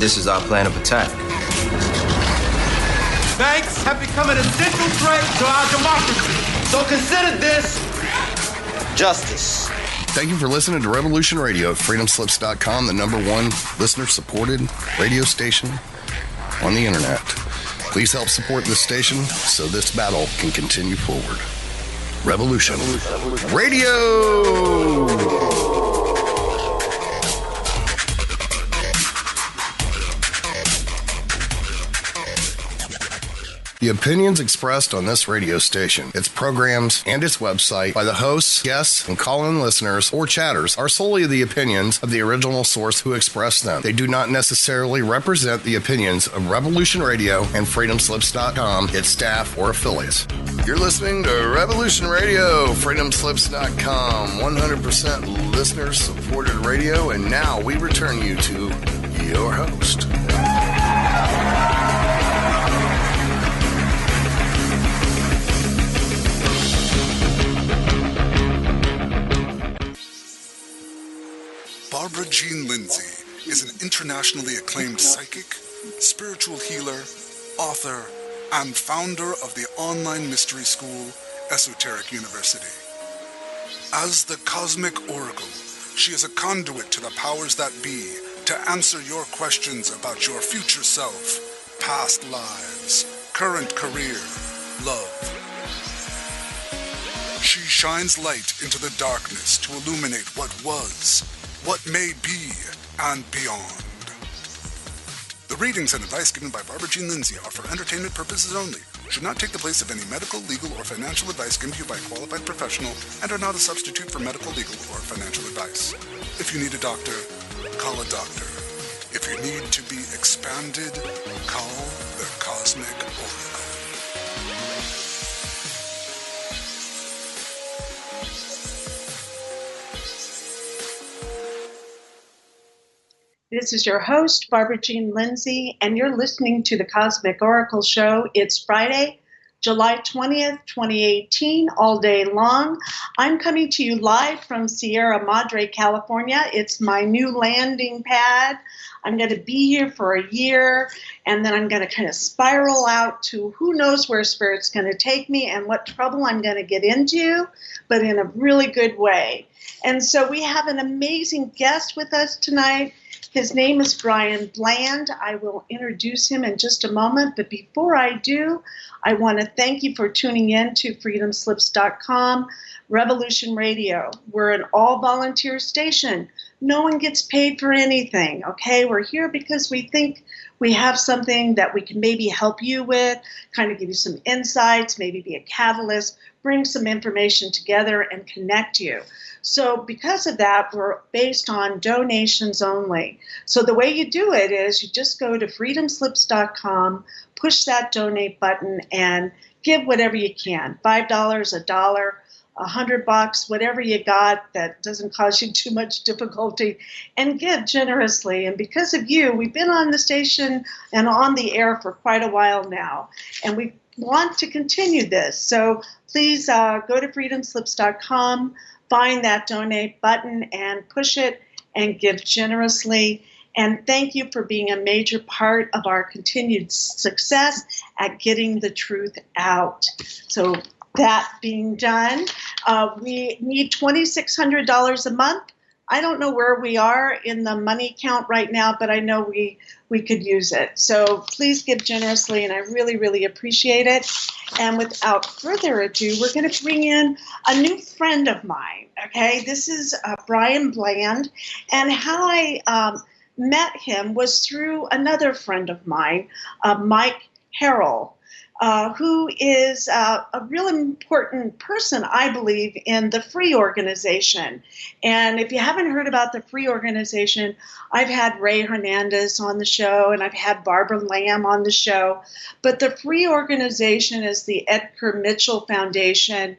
This is our plan of attack. Banks have become an essential threat to our democracy. So consider this justice. Thank you for listening to Revolution Radio at freedomslips.com, the #1 listener-supported radio station on the internet. Please help support this station so this battle can continue forward. Revolution Radio! The opinions expressed on this radio station, its programs, and its website by the hosts, guests, and call-in listeners or chatters are solely the opinions of the original source who expressed them. They do not necessarily represent the opinions of Revolution Radio and freedomslips.com, its staff, or affiliates. You're listening to Revolution Radio, freedomslips.com, 100% listener-supported radio, and now we return you to your host. Barbara Jean Lindsey is an internationally acclaimed psychic, spiritual healer, author, and founder of the online mystery school, Esoteric University. As the Cosmic Oracle, she is a conduit to the powers that be to answer your questions about your future self, past lives, current career, love. She shines light into the darkness to illuminate what was, what may be, and beyond. The readings and advice given by Barbara Jean Lindsey are for entertainment purposes only, should not take the place of any medical, legal, or financial advice given to you by a qualified professional, and are not a substitute for medical, legal, or financial advice. If you need a doctor, call a doctor. If you need to be expanded, call the Cosmic Oracle. This is your host, Barbara Jean Lindsey, and you're listening to the Cosmic Oracle Show. It's Friday, July 20th, 2018, all day long. I'm coming to you live from Sierra Madre, California. It's my new landing pad. I'm going to be here for a year, and then I'm going to kind of spiral out to who knows where Spirit's going to take me and what trouble I'm going to get into, but in a really good way. And so we have an amazing guest with us tonight. His name is Brian Bland. I will introduce him in just a moment, but before I do, I want to thank you for tuning in to freedomslips.com, Revolution Radio. We're an all-volunteer station. No one gets paid for anything, okay? We're here because we think we have something that we can maybe help you with, kind of give you some insights, maybe be a catalyst, bring some information together and connect you. So because of that, we're based on donations only. So the way you do it is you just go to freedomslips.com, push that donate button, and give whatever you can, $5, $1, $100, whatever you got that doesn't cause you too much difficulty, and give generously. And because of you, we've been on the station and on the air for quite a while now, and we want to continue this. So please go to freedomslips.com, find that donate button and push it and give generously. And thank you for being a major part of our continued success at getting the truth out. So that being done, we need $2,600 a month. I don't know where we are in the money count right now, but I know we could use it. So please give generously, and I really, really appreciate it. And without further ado, we're going to bring in a new friend of mine, okay? This is Brian Bland, and how I met him was through another friend of mine, Mike Harrell, who is a real important person, I believe, in the Free Organization. And if you haven't heard about the Free Organization, I've had Ray Hernandez on the show, and I've had Barbara Lamb on the show. But the Free Organization is the Edgar Mitchell Foundation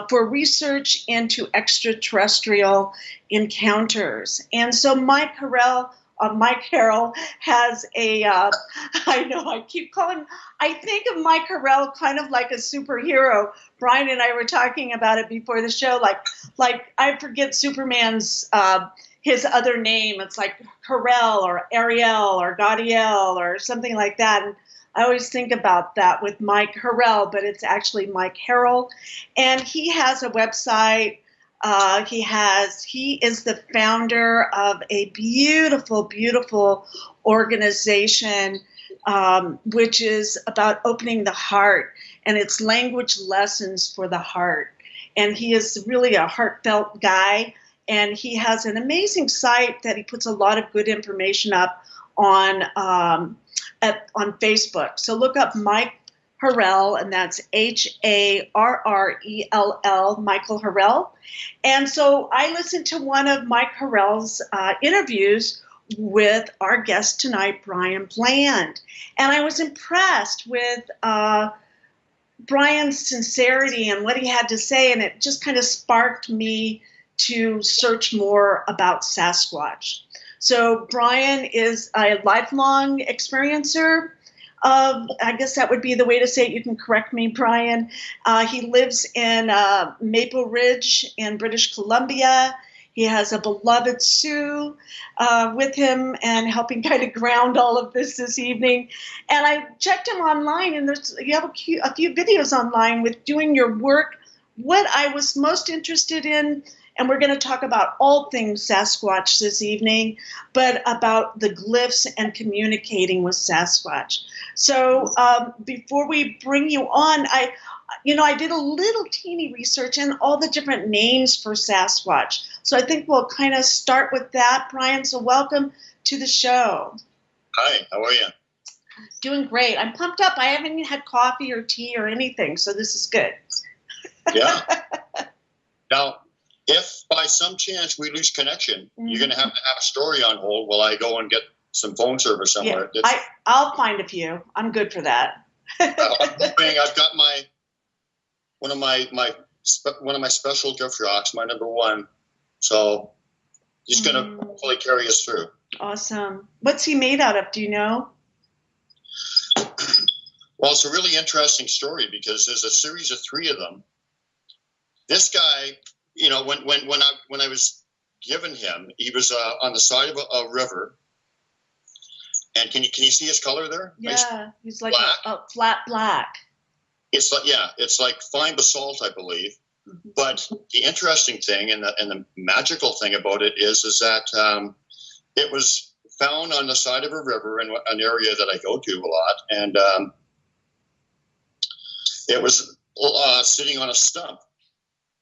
for research into extraterrestrial encounters. And so Mike Harrell has a, I know I keep calling, I think of Mike Harrell kind of like a superhero. Brian and I were talking about it before the show, like I forget Superman's his other name. It's like Harel or Ariel or Gadiel or something like that. And I always think about that with Mike Harel, but it's actually Mike Harrell. And he has a website. He is the founder of a beautiful, beautiful organization, which is about opening the heart, and it's language lessons for the heart. And he is really a heartfelt guy, and he has an amazing site that he puts a lot of good information up on Facebook. So look up Mike Harrell, and that's Harrell, Michael Harrell. And so I listened to one of Mike Harrell's interviews with our guest tonight, Brian Bland. And I was impressed with Brian's sincerity and what he had to say, and it just kind of sparked me to search more about Sasquatch. So Brian is a lifelong experiencer of, I guess that would be the way to say it. You can correct me, Brian. He lives in Maple Ridge in British Columbia. He has a beloved Sue with him and helping kind of ground all of this evening. And I checked him online, and you have a few videos online with doing your work. What I was most interested in, and we're going to talk about all things Sasquatch this evening, but about the glyphs and communicating with Sasquatch. So before we bring you on, I did a little teeny research in all the different names for Sasquatch. So I think we'll kind of start with that, Brian. So welcome to the show. Hi, how are you? Doing great. I'm pumped up. I haven't even had coffee or tea or anything, so this is good. Yeah. Now, if by some chance we lose connection, you're going to have a story on hold while I go and get some phone service somewhere. Yeah, I'll find a few. I'm good for that. I'm hoping I've got one of my special gift rocks, my number one. So he's going to hopefully carry us through. Awesome. What's he made out of? Do you know? Well, it's a really interesting story because there's a series of 3 of them. This guy, when I was given him, he was on the side of a river. And can you see his color there? Yeah, nice he's like a flat black. It's like fine basalt, I believe. Mm-hmm. But the interesting thing and the magical thing about it is that it was found on the side of a river in an area that I go to a lot, and it was sitting on a stump.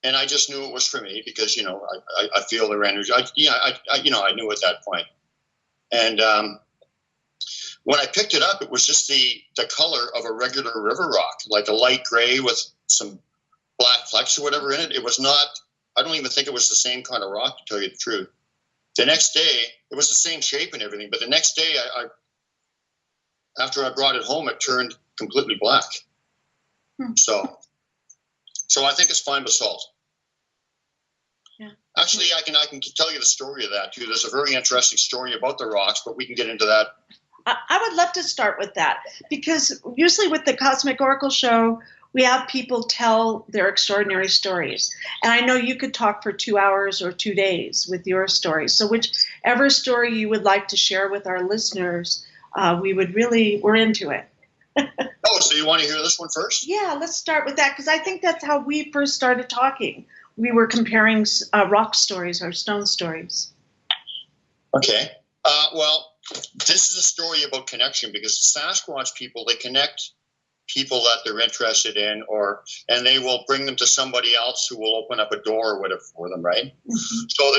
And I just knew it was for me because I feel their energy. I knew at that point. And when I picked it up, it was just the color of a regular river rock, like a light gray with some black flecks or whatever in it. It was not, I don't even think it was the same kind of rock, to tell you the truth. The next day, it was the same shape and everything, but the next day, after I brought it home, it turned completely black. So I think it's fine basalt. Yeah. Actually, I can tell you the story of that too. There's a very interesting story about the rocks, but we can get into that. I would love to start with that because usually with the Cosmic Oracle Show, we have people tell their extraordinary stories. And I know you could talk for 2 hours or 2 days with your stories. So whichever story you would like to share with our listeners, we're into it. Oh, so you want to hear this one first? Yeah, let's start with that because I think that's how we first started talking. We were comparing rock stories or stone stories. Okay. Well, this is a story about connection because the Sasquatch people, they connect people that they're interested in and they will bring them to somebody else who will open up a door or whatever for them, right? Mm-hmm. So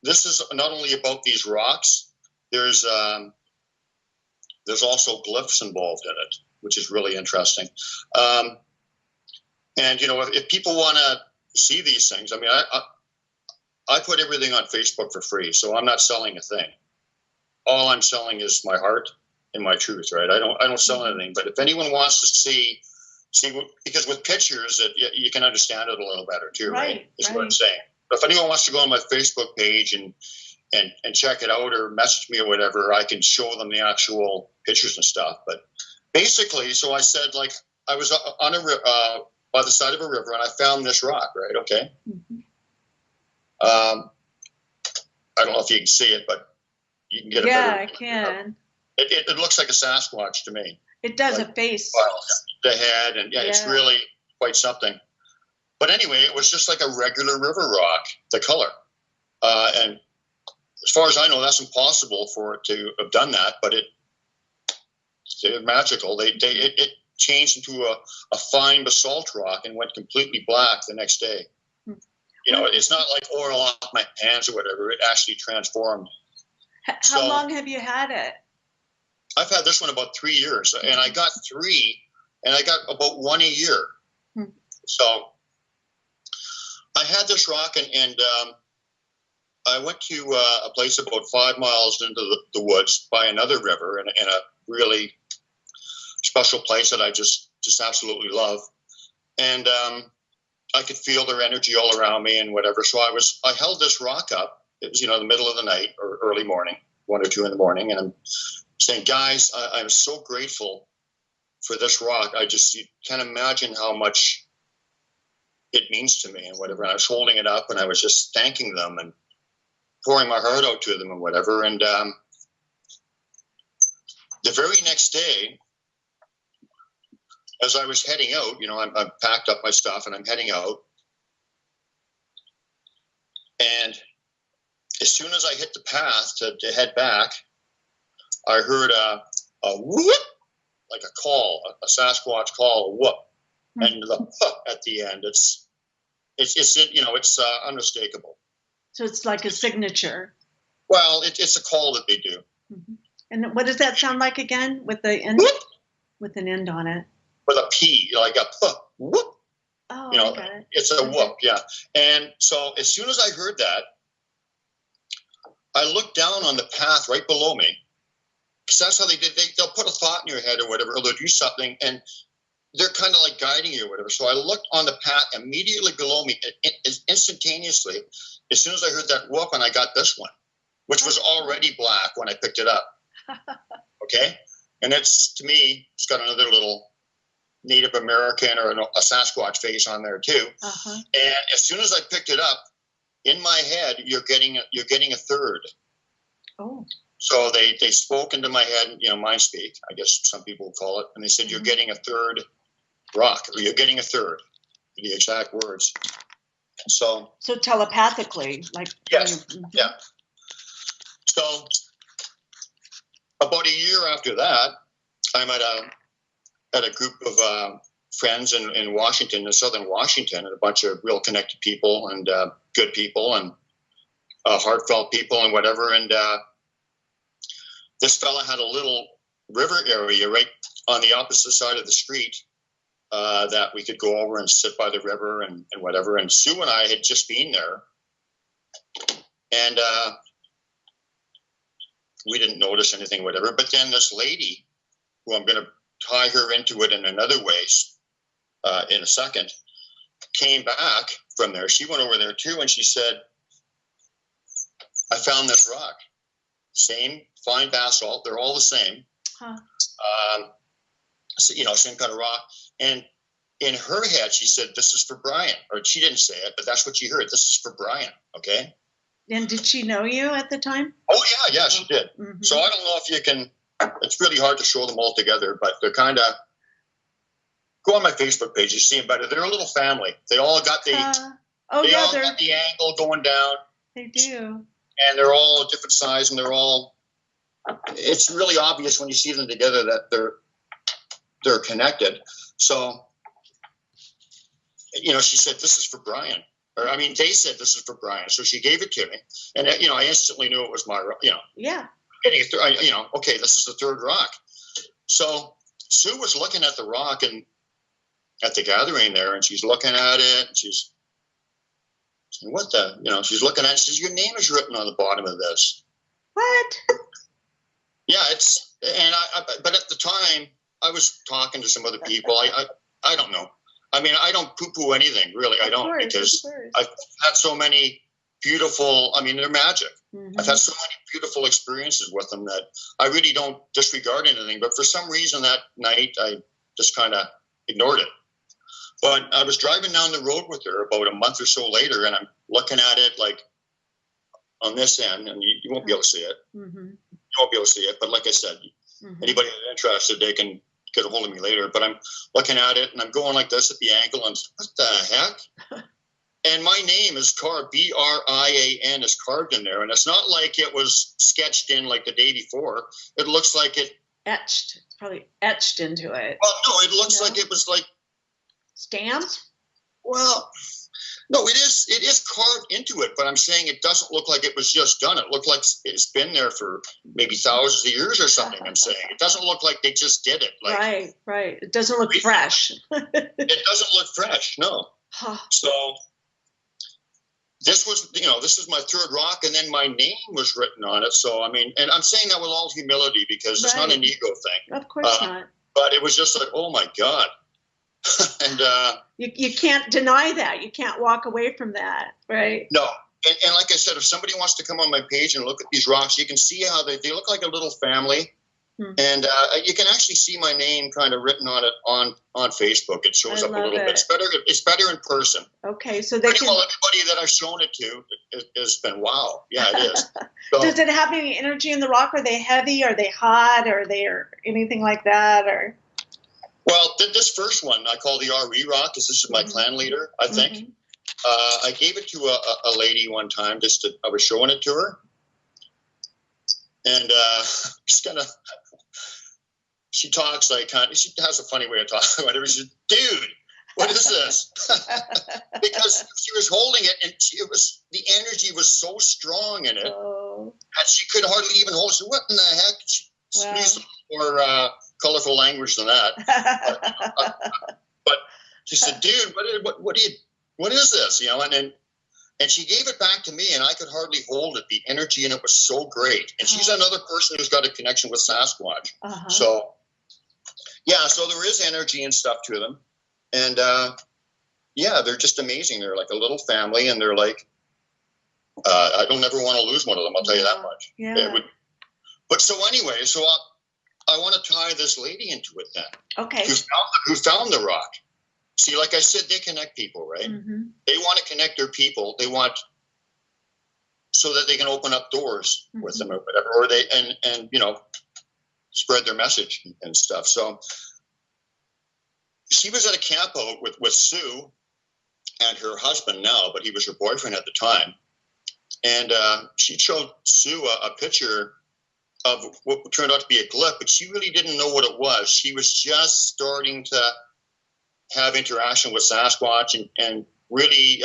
this is not only about these rocks, there's also glyphs involved in it, which is really interesting. And, if people want to see these things, I mean, I put everything on Facebook for free, so I'm not selling a thing. All I'm selling is my heart and my truth, right? I don't sell anything. But if anyone wants to see because with pictures, you can understand it a little better too, right? Is what I'm saying. But if anyone wants to go on my Facebook page and check it out or message me or whatever, I can show them the actual pictures and stuff. But basically, so I said, like, I was on by the side of a river and I found this rock, right? Okay. Mm-hmm. I don't know if you can see it, but you can get a Yeah, better. I can. It looks like a Sasquatch to me. It does Like, a face. well, the head, and it's really quite something. But anyway, it was just like a regular river rock, the color. And as far as I know, that's impossible for it to have done that, but they're magical. It changed into a fine basalt rock and went completely black the next day. You know, it's not like oil off my hands or whatever. It actually transformed. How long have you had it? I've had this one about 3 years, and I got 3, and I got about 1 a year. So I had this rock, and I went to a place about 5 miles into the woods by another river in a really special place that I just absolutely love. And I could feel their energy all around me and whatever. So I held this rock up. It was, the middle of the night or early morning, 1 or 2 in the morning. And I'm saying, guys, I'm so grateful for this rock. You can't imagine how much it means to me and whatever. And I was holding it up and I was just thanking them and pouring my heart out to them and whatever. And the very next day, as I was heading out, I packed up my stuff and I'm heading out. And as soon as I hit the path to head back, I heard a whoop, like a call, a Sasquatch call, a whoop, and the at the end. It's unmistakable. So it's like a signature. Well, it's a call that they do. And what does that sound like again? With the end, whoop, with an end on it. With a P, like a whoop. Oh, I got it. It's a whoop, yeah. And so as soon as I heard that, I looked down on the path right below me, because that's how they did. They'll put a thought in your head or whatever, or they'll do something, and they're kind of like guiding you or whatever. So I looked on the path immediately below me, instantaneously, as soon as I heard that whoop, and I got this one, which was already black when I picked it up. Okay? And to me, it's got another little Native American or a Sasquatch face on there too. And as soon as I picked it up, in my head, you're getting a third. Oh. So they spoke into my head, mind speak, I guess some people call it, and they said, you're getting a third rock, or you're getting a third, the exact words. So telepathically, like. Yes. Yeah. So about a year after that, I'm at a group of friends in Washington, in southern Washington, and a bunch of real connected people and good people and heartfelt people and whatever. And this fella had a little river area right on the opposite side of the street that we could go over and sit by the river and whatever. And Sue and I had just been there. And we didn't notice anything, whatever. But then this lady, who I'm going to tie her into it in another way in a second, came back from there. She went over there too, and she said, I found this rock. Same fine basalt. They're all the same. Same kind of rock. And in her head, she said, this is for Brian. Or she didn't say it, but that's what she heard. This is for Brian. Okay. And did she know you at the time? Oh, yeah, she did. So I don't know if you can, it's really hard to show them all together, but they're kind of, go on my Facebook page, you see them better. They're a little family. They all got the got the angle going down. They do. And they're all a different size, and it's really obvious when you see them together that they're connected. So, she said, this is for Brian. They said this is for Brian. So she gave it to me. And, I instantly knew it was my, Yeah. Getting okay, this is the third rock. So Sue was looking at the rock and at the gathering there, and she's looking at it, and she's saying, what the, she's looking at it, she says, your name is written on the bottom of this. What? Yeah, but at the time, I was talking to some other people. I don't know. I don't poo-poo anything, really. I don't, because I've had so many beautiful, they're magic. I've had so many beautiful experiences with them that I really don't disregard anything. But for some reason that night, I just kind of ignored it. But I was driving down the road with her about a month or so later, and I'm looking at it like, on this end, and you won't be able to see it. Mm-hmm. You won't be able to see it, but like I said, anybody that's interested, they can get a hold of me later. But I'm looking at it, and I'm going like this at the ankle, and what the heck? And my name is carved, B-R-I-A-N is carved in there, and it's not like it was sketched in like the day before. It looks like it etched. It's probably etched into it. Well, no, it looks like it was like stamped. Well, no, it is carved into it, but I'm saying it doesn't look like it was just done. It looked like it's been there for maybe thousands of years or something. I'm saying it doesn't look like they just did it. Like, right. It doesn't look fresh. It doesn't look fresh, no. So this is my third rock, and then my name was written on it. So I mean, and I'm saying that with all humility because it's not an ego thing. Of course not. But it was just like, oh my God. And you can't deny that. You can't walk away from that, right? No. And like I said, if somebody wants to come on my page and look at these rocks, you can see how they look like a little family. And you can actually see my name kind of written on it on Facebook. It shows up a little bit. It's better in person. Okay, so well, everybody that I've shown it to has been wow. Yeah, it is. So, does it have any energy in the rock? Are they heavy? Are they hot? Are they anything like that? Or well, this first one I call the RE rock because this is my clan leader. I think I gave it to a lady one time. I was showing it to her, and she talks like she has a funny way of talking. Whatever. She said, "Dude, what is this?" Because she was holding it, and the energy was so strong in it that she could hardly even hold it. So what in the heck? She used more colorful language than that. But she said, "Dude, what is this?" You know, and she gave it back to me, and I could hardly hold it. The energy in it was so great. And she's another person who's got a connection with Sasquatch. So, yeah, so there is energy and stuff to them. And, yeah, they're just amazing. They're like a little family, and they're like, I don't ever want to lose one of them, I'll tell you that much. Yeah. But so anyway, so I want to tie this lady into it then. Okay. Who found the rock. See, like I said, they connect people, right? They want to connect their people. They want so that they can open up doors with them or whatever, or they and spread their message and stuff. So she was at a camp out with Sue and her husband now, but he was her boyfriend at the time. And she showed Sue a picture of what turned out to be a glyph, but she really didn't know what it was. She was just starting to have interaction with Sasquatch and really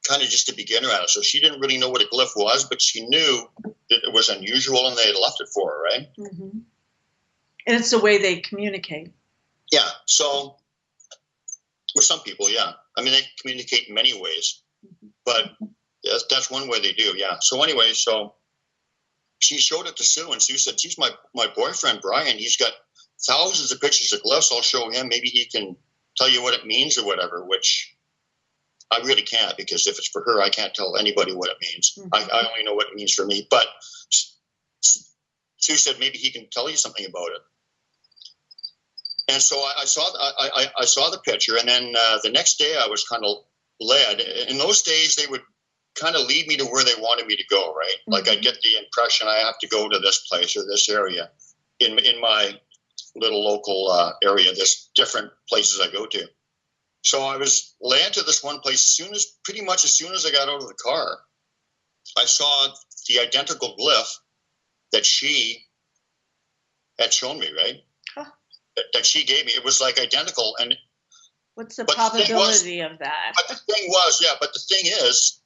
kind of just a beginner at it. So she didn't really know what a glyph was, but she knew that it was unusual and they had left it for her, right? And it's the way they communicate. Yeah. So with some people, yeah. I mean, they communicate in many ways, but that's one way they do, yeah. So anyway, so she showed it to Sue, and Sue said, "Geez, my boyfriend, Brian, he's got thousands of pictures of glyphs. I'll show him. Maybe he can tell you what it means or whatever," which I really can't, because if it's for her, I can't tell anybody what it means. I only know what it means for me. But Sue said maybe he can tell you something about it. And so I saw the picture, and then the next day I was kind of led. In those days, they would kind of lead me to where they wanted me to go, right? Like I'd get the impression I have to go to this place or this area in my little local area. There's different places I go to. So I was led to this one place pretty much as soon as I got out of the car. I saw the identical glyph that she had shown me, right? That she gave me. It was like identical. And what's the probability of that? But the thing is,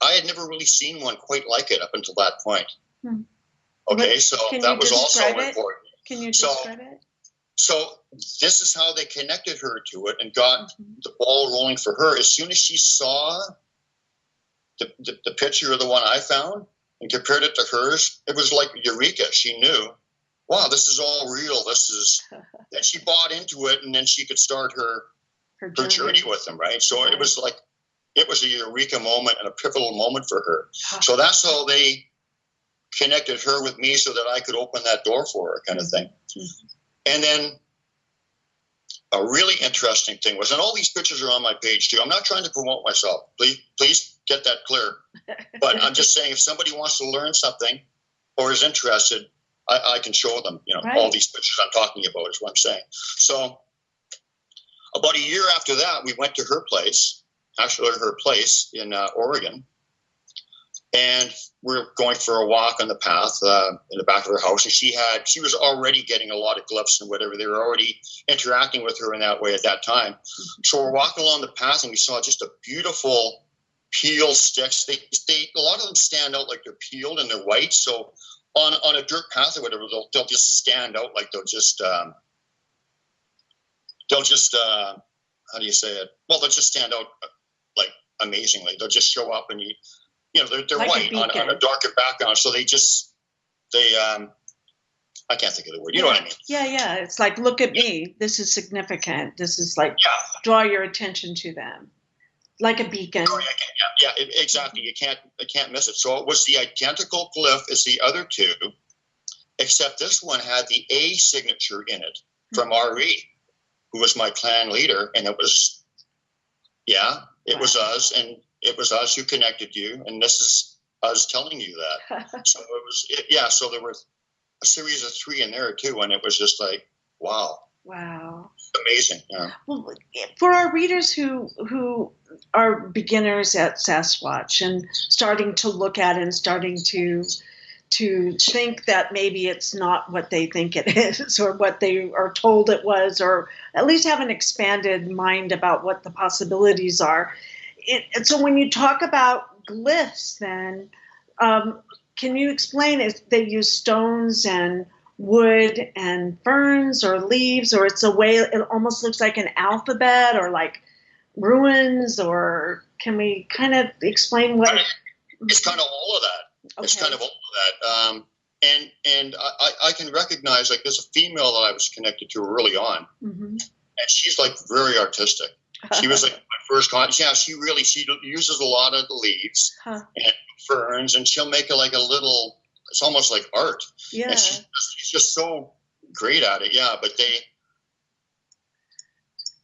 I had never really seen one quite like it up until that point. Okay, so that was also important. Can you describe it? So this is how they connected her to it and got the ball rolling for her. As soon as she saw the picture of the one I found and compared it to hers, it was like eureka. She knew, wow, this is all real. And she bought into it, and then she could start her journey with them, right? So it was like, it was a eureka moment and a pivotal moment for her. So that's how they connected her with me so that I could open that door for her, kind of thing. And then a really interesting thing was, and all these pictures are on my page too. I'm not trying to promote myself. Please get that clear. But I'm just saying, if somebody wants to learn something or is interested, I can show them, all these pictures I'm talking about is what I'm saying. So about a year after that, we went to her place in Oregon. And we're going for a walk on the path in the back of her house. And she was already getting a lot of glyphs and whatever. They were already interacting with her in that way at that time. So we're walking along the path and we saw just a beautiful peel sticks. They a lot of them stand out like they're peeled and they're white. So on a dirt path or whatever, they'll just stand out like they'll just how do you say it? Well, they'll just stand out like amazingly. They'll just show up and they're like white on a darker background. So I can't think of the word. You know what I mean? Yeah. It's like, look at me. This is significant. This is like, draw your attention to them. Like a beacon. Oh, yeah, exactly. You can't miss it. So it was the identical glyph as the other two, except this one had the A signature in it from RE, who was my clan leader. And it was us. And it was us who connected you. And this is us telling you that. So so there were a series of 3 in there too. And it was just like, wow. Amazing. Yeah. Well, for our readers who are beginners at Sasquatch and starting to look at it and starting to think that maybe it's not what they think it is or what they are told it was, or at least have an expanded mind about what the possibilities are. So when you talk about glyphs, then can you explain if they use stones and wood and ferns or leaves, or it's a way, it almost looks like an alphabet or like ruins, or can we kind of explain what? It's kind of all of that. Okay. It's kind of all of that. And I can recognize, like, there's a female that I was connected to early on, and she's like very artistic. She was like my first contact. Yeah, she uses a lot of the leaves and ferns, and she'll make it like a little. It's almost like art. Yeah. And she's just so great at it. Yeah. But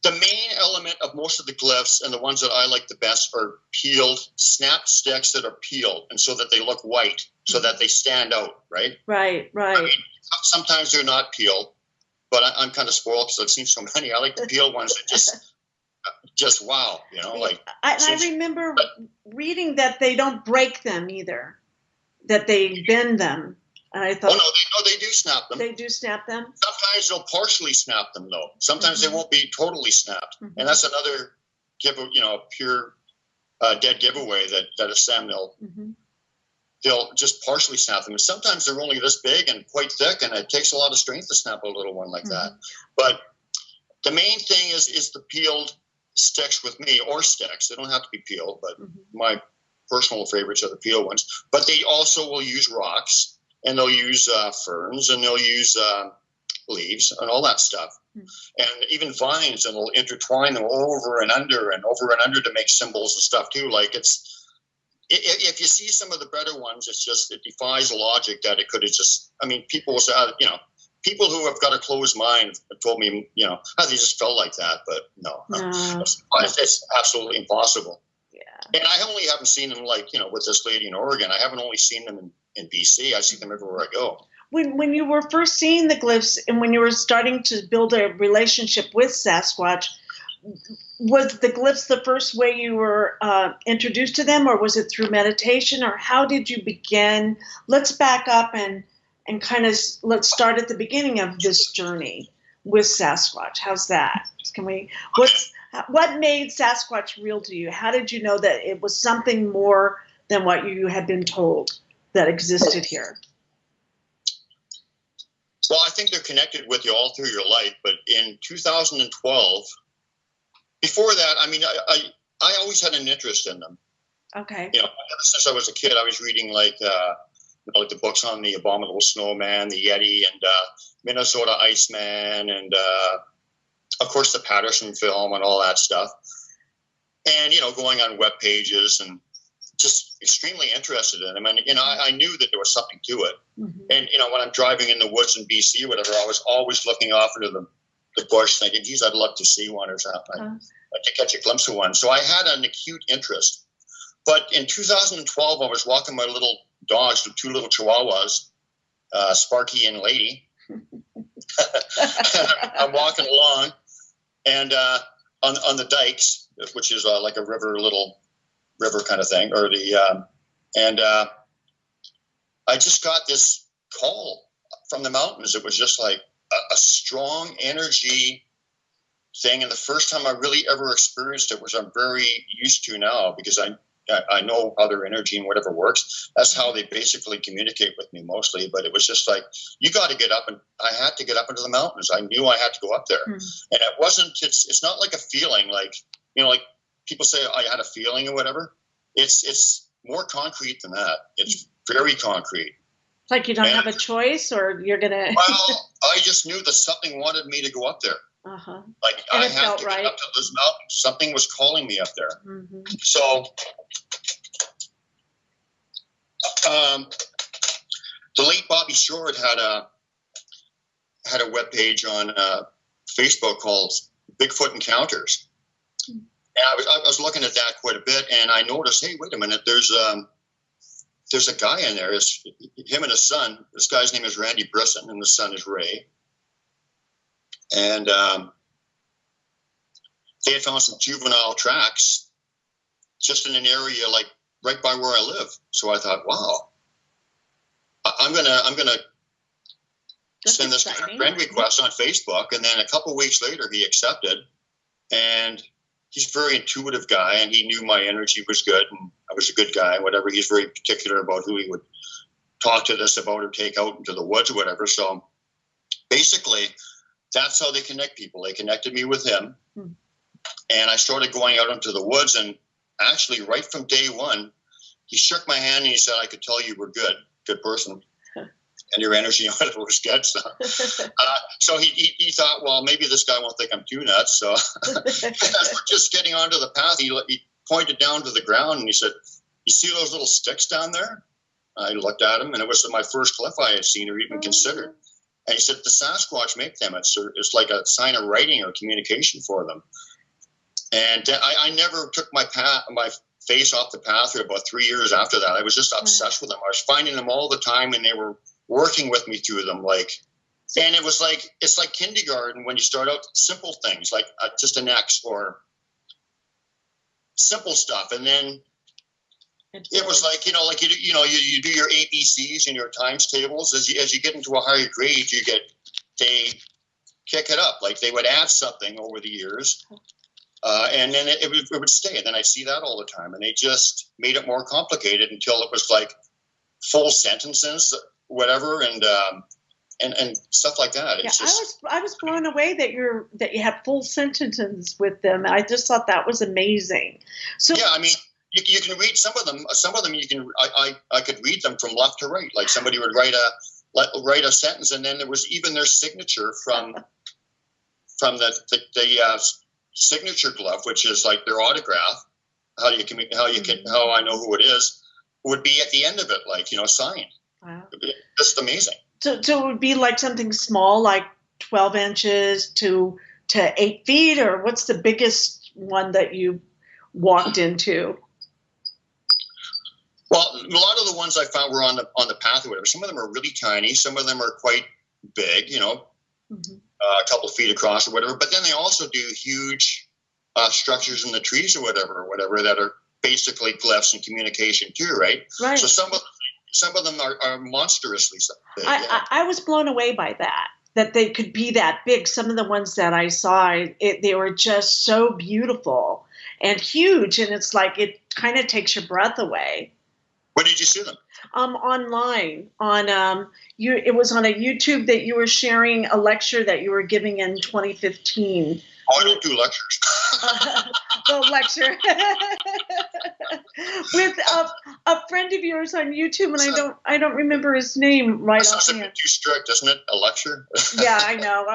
the main element of most of the glyphs and the ones that I like the best are peeled, snapped sticks that are peeled, and so that they look white, so that they stand out. Right. Right. I mean, sometimes they're not peeled, but I'm kind of spoiled because I've seen so many. I like the peeled ones that just wow, like. I remember reading that they don't break them either. That they bend them. And I thought, they do snap them. They do snap them? Sometimes they'll partially snap them, though. Sometimes they won't be totally snapped. And that's another pure dead giveaway that a SAM, they'll just partially snap them. And sometimes they're only this big and quite thick, and it takes a lot of strength to snap a little one like that. But the main thing is the peeled sticks with me, or sticks. They don't have to be peeled, but my personal favorites are the peeled ones, but they also will use rocks, and they'll use ferns, and they'll use leaves and all that stuff, and even vines, and they'll intertwine them over and under to make symbols and stuff too. Like if you see some of the better ones, it defies logic that it could have just. I mean, people will say, people who have got a closed mind have told me, they just felt like that, but no. It's absolutely impossible. And I only haven't seen them with this lady in Oregon. I haven't only seen them in BC. I see them everywhere I go. When you were first seeing the glyphs and when you were starting to build a relationship with Sasquatch, was the glyphs the first way you were introduced to them, or was it through meditation, or how did you begin? Let's back up and kind of let's start at the beginning of this journey with Sasquatch. How's that? What made Sasquatch real to you? How did you know that it was something more than what you had been told that existed here? Well, I think they're connected with you all through your life. But in 2012, before that, I mean, I always had an interest in them. Okay. Ever since I was a kid, I was reading like the books on the Abominable Snowman, the Yeti, and Minnesota Iceman, and of course, the Patterson film and all that stuff. And, going on web pages and just extremely interested in them. And, I knew that there was something to it. And, when I'm driving in the woods in BC or whatever, I was always looking off into the bush thinking, geez, I'd love to see one or something. I'd like to catch a glimpse of one. So I had an acute interest. But in 2012, I was walking my little dogs, the 2 little Chihuahuas, Sparky and Lady. I'm walking along, and on the dikes, which is like a little river kind of thing, or and I just got this call from the mountains. It was just like a strong energy thing, and the first time I really ever experienced it, which I'm very used to now because I know how their energy and whatever works. That's how they basically communicate with me mostly. But it was just like, you got to get up, and I had to get up into the mountains. I knew I had to go up there, and it wasn't. It's not like a feeling, like like people say I had a feeling or whatever. It's more concrete than that. It's very concrete. Like you don't have a choice, or you're gonna. Well, I just knew that something wanted me to go up there. Uh-huh. Like And I it have felt to right. get up to those mountains. Something was calling me up there. Mm-hmm. So, the late Bobby Short had a webpage on Facebook called Bigfoot Encounters, and I was looking at that quite a bit, and I noticed, hey, wait a minute, there's a guy in there. It's him and his son. This guy's name is Randy Brisson, and the son is Ray. And they had found some juvenile tracks just in an area like right by where I live. So I thought, wow, I'm gonna send this guy a friend request on Facebook. And then a couple of weeks later, he accepted. And he's a very intuitive guy, and he knew my energy was good, and I was a good guy, whatever. He's very particular about who he would talk to this about or take out into the woods or whatever. So basically, that's how they connect people. They connected me with him, and I started going out into the woods. And actually, right from day one, he shook my hand and he said, "I could tell you were good person, and your energy on it was good." So, so he thought, well, maybe this guy won't think I'm too nuts. So, as we're just getting onto the path, he pointed down to the ground and he said, "You see those little sticks down there?" I looked at him, and it was my first cliff I had seen or even considered. And he said, "The Sasquatch make them. It's like a sign of writing or communication for them." And I never took my face off the path for about 3 years after that. I was just obsessed with them. I was finding them all the time, and they were working with me through them. And it was like, it's like kindergarten when you start out simple things like just an X or simple stuff. And then it was like, you do your ABCs and your times tables. As you get into a higher grade, they kick it up. Like they would add something over the years. And then it would stay. And then I see that all the time. And they just made it more complicated until it was like full sentences, whatever, and stuff like that. It's I was blown away that you had full sentences with them. I just thought that was amazing. So yeah, I mean, you can read some of them. Some of them you can. I could read them from left to right. Like somebody would write a sentence, and then there was even their signature from the signature glove, which is like their autograph. How I know who it is would be at the end of it, like signed. Wow. Just amazing. So it would be like something small, like 12 inches to 8 feet, or what's the biggest one that you walked into? Well, a lot of the ones I found were on the path or whatever. Some of them are really tiny. Some of them are quite big, a couple of feet across or whatever. But then they also do huge structures in the trees or whatever that are basically glyphs and communication too, right? Right. So some of them are monstrously big. I was blown away by that they could be that big. Some of the ones that I saw, they were just so beautiful and huge, and it's like it kind of takes your breath away. Where did you see them? Online on it was on a YouTube that you were sharing a lecture that you were giving in 2015. Oh, I don't do lectures. The lecture with a friend of yours on YouTube, and I don't remember his name right off. That's a bit too strict, isn't it? A lecture? Yeah, I know.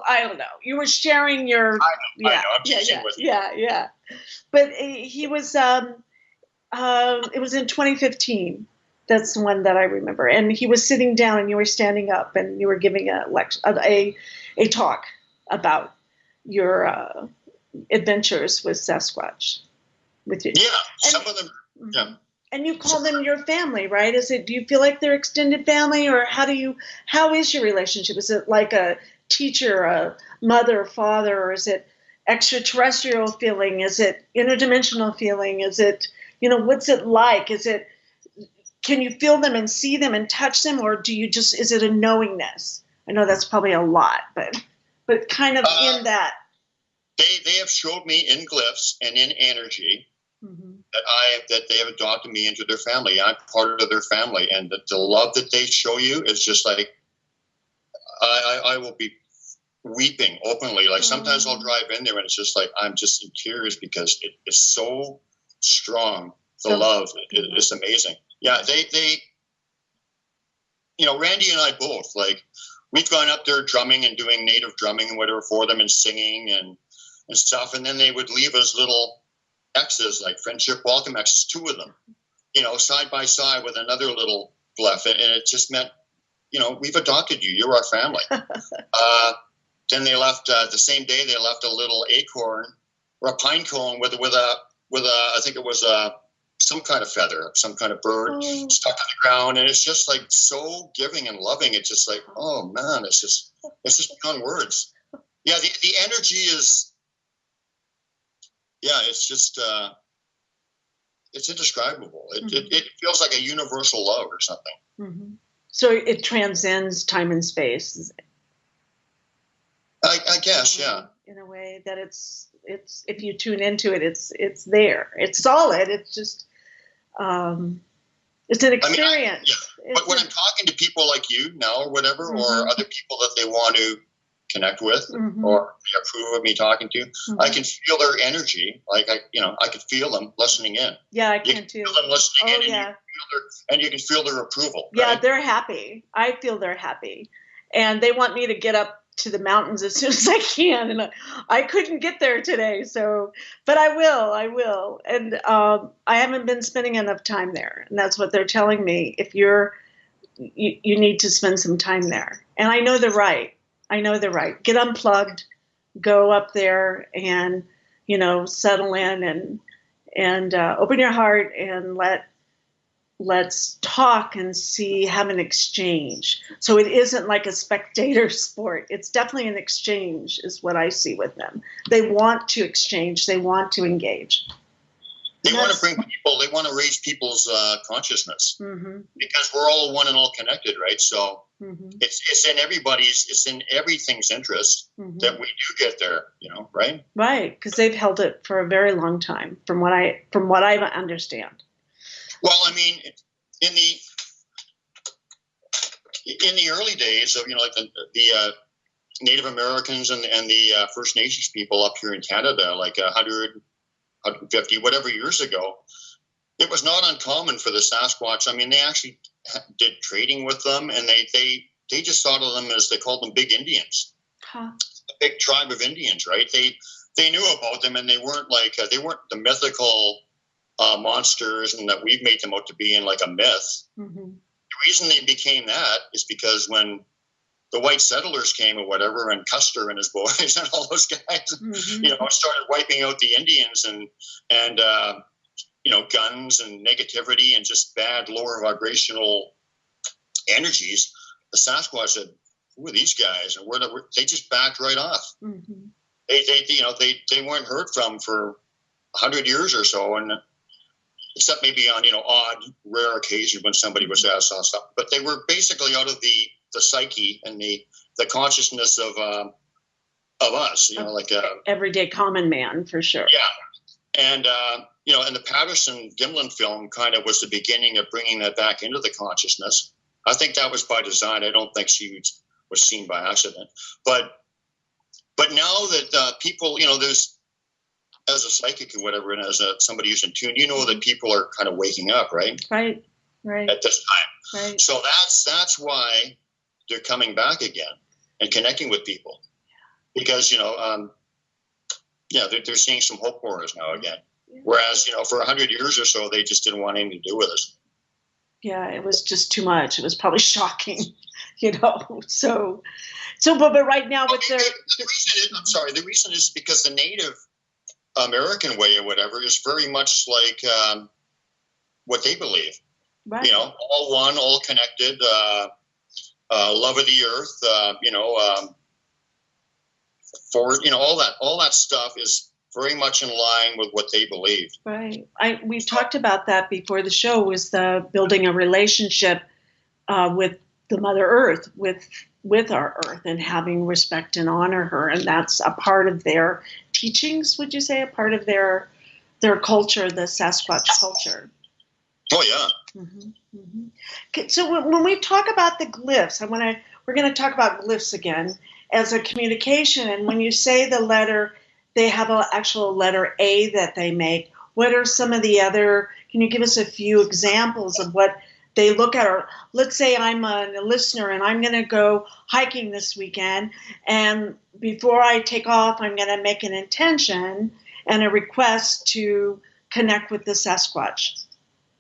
I don't know. You were sharing your. I know. I'm teaching with you. Yeah. But he was. It was in 2015. That's the one that I remember. And he was sitting down, and you were standing up, and you were giving a lecture, a talk about your adventures with Sasquatch. With you. Yeah, some of them Yeah. And you call them your family, right? Do you feel like they're extended family, or how is your relationship? Is it like a teacher, a mother, father, or is it extraterrestrial feeling? Is it interdimensional feeling? Is it, what's it like? Can you feel them and see them and touch them, or is it a knowingness? I know that's probably a lot, but kind of in that. They have showed me in glyphs and in energy that they have adopted me into their family. I'm part of their family, and the love that they show you is just like, I will be weeping openly. Like sometimes I'll drive in there and it's just like, I'm just in tears because it is so strong. The love is amazing. Yeah. They, Randy and I both, like, we've gone up there drumming and doing native drumming and whatever for them and singing and stuff. And then they would leave us little X's, like friendship welcome X's, 2 of them, side by side with another little glyph. And it just meant, we've adopted you. You're our family. Then they left the same day. They left a little acorn or a pine cone with a I think it was some kind of feather, some kind of bird stuck to the ground, and it's just like so giving and loving. It's just like, oh man, it's just beyond words. Yeah, the energy is, it's just it's indescribable. It feels like a universal love or something. Mm-hmm. So it transcends time and space. I guess, yeah. In a way that it's if you tune into it, it's there. It's solid. It's just it's an experience. But when I'm talking to people like you now or whatever, or other people that they want to connect with or they approve of me talking to, I can feel their energy. Like I could feel them listening in. Yeah, I can too. Feel them listening in, and you can feel their approval. Yeah, right? They're happy. I feel they're happy, and they want me to get up to the mountains as soon as I can, and I couldn't get there today. But I will, and I haven't been spending enough time there, and that's what they're telling me. If you need to spend some time there, and I know they're right. Get unplugged, go up there, and settle in and open your heart and let's talk and have an exchange. So it isn't like a spectator sport. It's definitely an exchange is what I see with them. They want to exchange. They want to engage. They want to bring people, they want to raise people's consciousness because we're all one and all connected, right? So it's in it's in everything's interest that we do get there, right? Right, because they've held it for a very long time from what I understand. Well, I mean, in the early days of like the Native Americans and the First Nations people up here in Canada, like 100, 150, whatever years ago, it was not uncommon for the Sasquatch. I mean, they actually did trading with them, and they just thought of them as, they called them big Indians, a big tribe of Indians, right? They knew about them, and they weren't the mythical monsters and that we've made them out to be in like a myth. The reason they became that is because when the white settlers came or whatever, and Custer and his boys and all those guys, started wiping out the Indians and guns and negativity and just bad lower vibrational energies, the Sasquatch said, who are these guys? And they just backed right off. They weren't heard from for 100 years or so, and except maybe on odd, rare occasions when somebody was asked on stuff. But they were basically out of the psyche and the consciousness of us, like everyday common man, for sure. Yeah, and and the Patterson Gimlin film kind of was the beginning of bringing that back into the consciousness. I think that was by design. I don't think she was seen by accident. But now that people, there's, as a psychic or whatever, and as somebody who's in tune, that people are kind of waking up, right? Right. At this time. Right. So that's why they're coming back again and connecting with people, because they're seeing some hope for us now again. Yeah. Whereas for 100 years or so, they just didn't want anything to do with us. Yeah, it was just too much. It was probably shocking, So, but right now with the reason is because the Native American way or whatever is very much like what they believe. Right. You know, all one, all connected, love of the earth, all that stuff is very much in line with what they believe. Right. We talked about that before the show, was the building a relationship with the Mother Earth, with our Earth, and having respect and honor her. And that's a part of their teachings, would you say, a part of their culture, the Sasquatch culture? Oh, yeah. Mm-hmm. Mm-hmm. Okay, so when we talk about the glyphs, we're going to talk about glyphs again as a communication. And when you say the letter, they have an actual letter A that they make. What are some of the other? Can you give us a few examples of what they look at? Or let's say I'm a listener and I'm going to go hiking this weekend, and before I take off, I'm going to make an intention and a request to connect with the Sasquatch.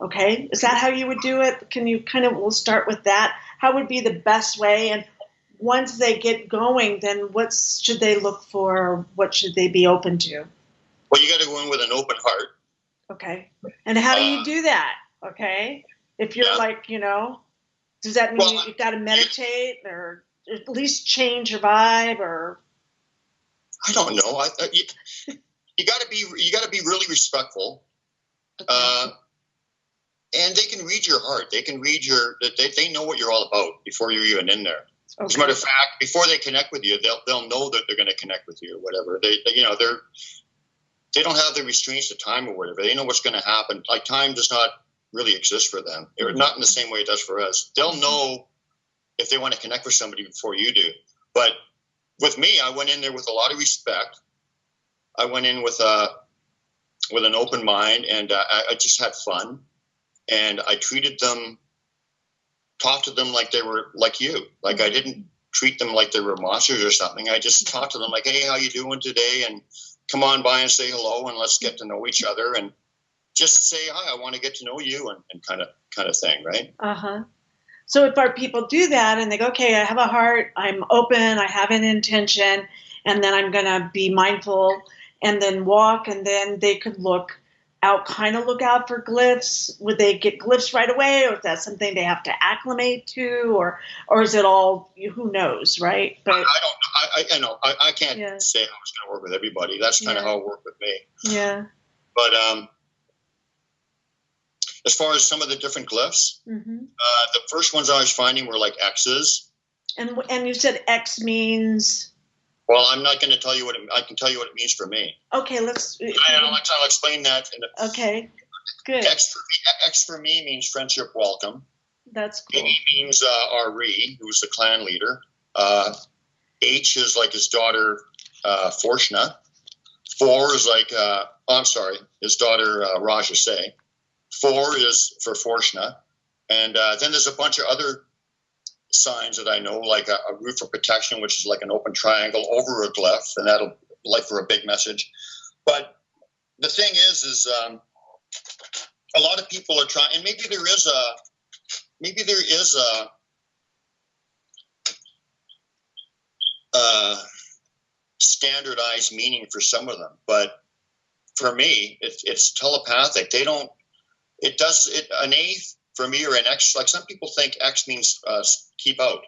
Okay, is that how you would do it? Can you we'll start with that. How would be the best way? And once they get going, then what should they look for? What should they be open to? Well, you got to go in with an open heart. Okay. And how do you do that? Okay. If you're does that mean you've got to meditate or at least change your vibe, or? I don't know. You got to be really respectful. Okay. And they can read your heart. They can read they know what you're all about before you're even in there. Okay. As a matter of fact, before they connect with you, they'll know that they're going to connect with you or whatever. They don't have the restraints of time or whatever. They know what's going to happen. Like, time does not really exist for them. Or not in the same way it does for us. They'll know if they want to connect with somebody before you do. But with me, I went in there with a lot of respect. I went in with an open mind, and I just had fun. And I talked to them like they were like you. Like, I didn't treat them like they were monsters or something. I just talked to them like, hey, how you doing today? And come on by and say hello, and let's get to know each other, and just say, hi, I want to get to know you, and kind of thing, right? Uh-huh. So if our people do that and they go, okay, I have a heart, I'm open, I have an intention, and then I'm going to be mindful and then walk, and then they could look out for glyphs. Would they get glyphs right away, or is that something they have to acclimate to, or is it all, who knows, right? But I don't know. I can't say how it's going to work with everybody. That's kind of how it worked with me. Yeah. But as far as some of the different glyphs, the first ones I was finding were like X's. And you said X means? Well, I'm not going to tell you I can tell you what it means for me. Okay, I'll explain that. Okay, good. X for me means friendship welcome. That's cool. A means Ari, who's the clan leader. H is like his daughter, Forshna. 4 is like, his daughter, Rajase. 4 is for Forshna. And then there's a bunch of other signs that I know, like a root for protection, which is like an open triangle over a glyph, and that'll like for a big message. But the thing is a lot of people are trying, and maybe there is a standardized meaning for some of them, but for me, it's telepathic. An A for me, or an X, like some people think X means keep out,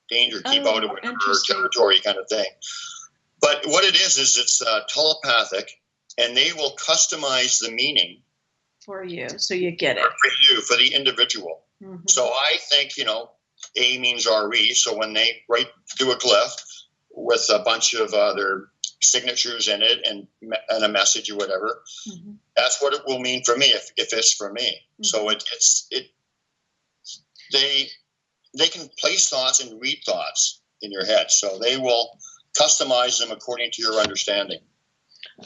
danger, keep out of whatever territory kind of thing. But what it is it's telepathic, and they will customize the meaning for you, so you get it. For the individual. Mm-hmm. So I think, A means RE, so when they do a glyph with a bunch of their signatures in it and a message or whatever, that's what it will mean for me if it's for me. So they can place thoughts and read thoughts in your head, so they will customize them according to your understanding.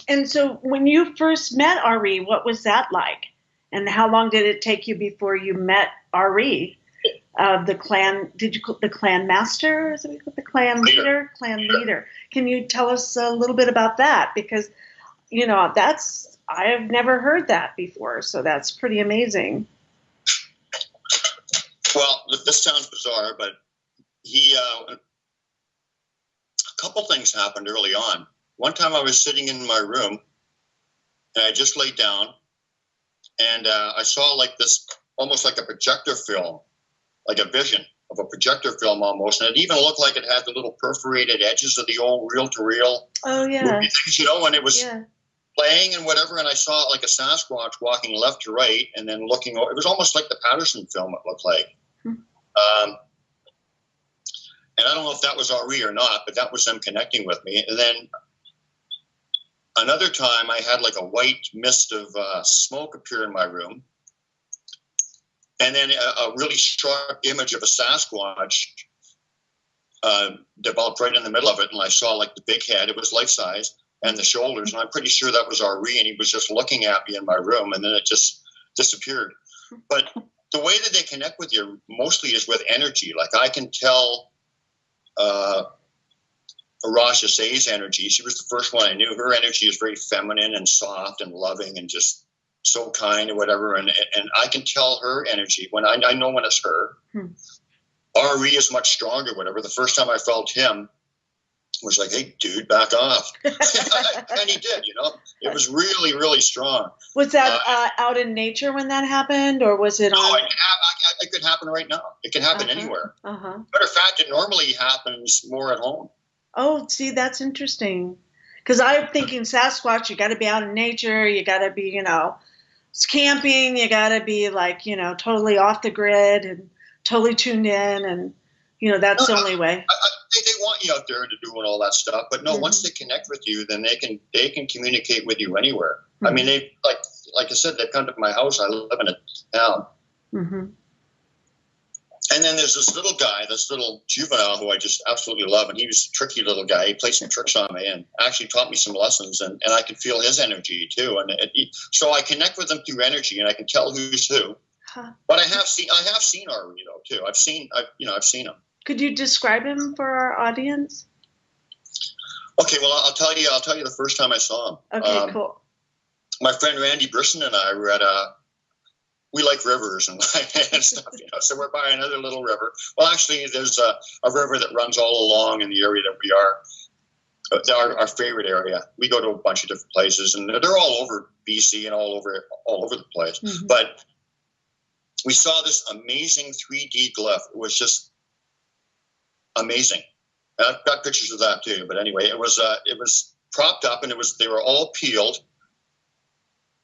And so when you first met Ari, what was that like? And how long did it take you before you met Ari? The clan, the clan master? Is it the clan leader? Clan leader. Can you tell us a little bit about that? Because, I've never heard that before, so that's pretty amazing. Well, this sounds bizarre, but a couple things happened early on. One time I was sitting in my room, and I just laid down, and I saw like this, almost like a projector film, like a vision of a projector film almost, and it even looked like it had the little perforated edges of the old reel-to-reel movie things, and it was playing and whatever, and I saw like a Sasquatch walking left to right and then looking over. It was almost like the Patterson film, it looked like. And I don't know if that was RE or not, but that was them connecting with me. And then another time I had like a white mist of smoke appear in my room. And then a really sharp image of a Sasquatch developed right in the middle of it. And I saw like the big head, it was life-size, and the shoulders. And I'm pretty sure that was RE, and he was just looking at me in my room, and then it just disappeared. But the way that they connect with you mostly is with energy. Like I can tell Rasha Say's energy. She was the first one I knew. Her energy is very feminine and soft and loving and just so kind or whatever, and I can tell her energy when I know when it's her. RE is much stronger, whatever. The first time I felt him was like, hey, dude, back off. And he did, It was really, really strong. Was that out in nature when that happened, or was it on? It could happen right now. It can happen anywhere. Matter of fact, it normally happens more at home. Oh, see, that's interesting. Because I'm thinking Sasquatch, you got to be out in nature. You got to be, camping. You got to be like, totally off the grid and totally tuned in. And, that's the only way. They want you out there to doing all that stuff. But no, once they connect with you, then they can communicate with you anywhere. I mean, they like I said, they've come to my house. I live in a town. And then there's this little guy, this little juvenile who I just absolutely love. And he was a tricky little guy. He played some tricks on me and actually taught me some lessons. And I could feel his energy too. And so I connect with them through energy, and I can tell who's who. But I have seen RE though too. I've seen him. Could you describe him for our audience? Okay, well, I'll tell you the first time I saw him. Okay, cool. My friend Randy Brisson and I were at we like rivers and stuff, so we're by another little river. Well, actually, there's a river that runs all along in the area that we are, our favorite area. We go to a bunch of different places, and they're all over BC and all over the place. But we saw this amazing 3D glyph. It was just amazing. And I've got pictures of that too. But anyway, it was propped up, and they were all peeled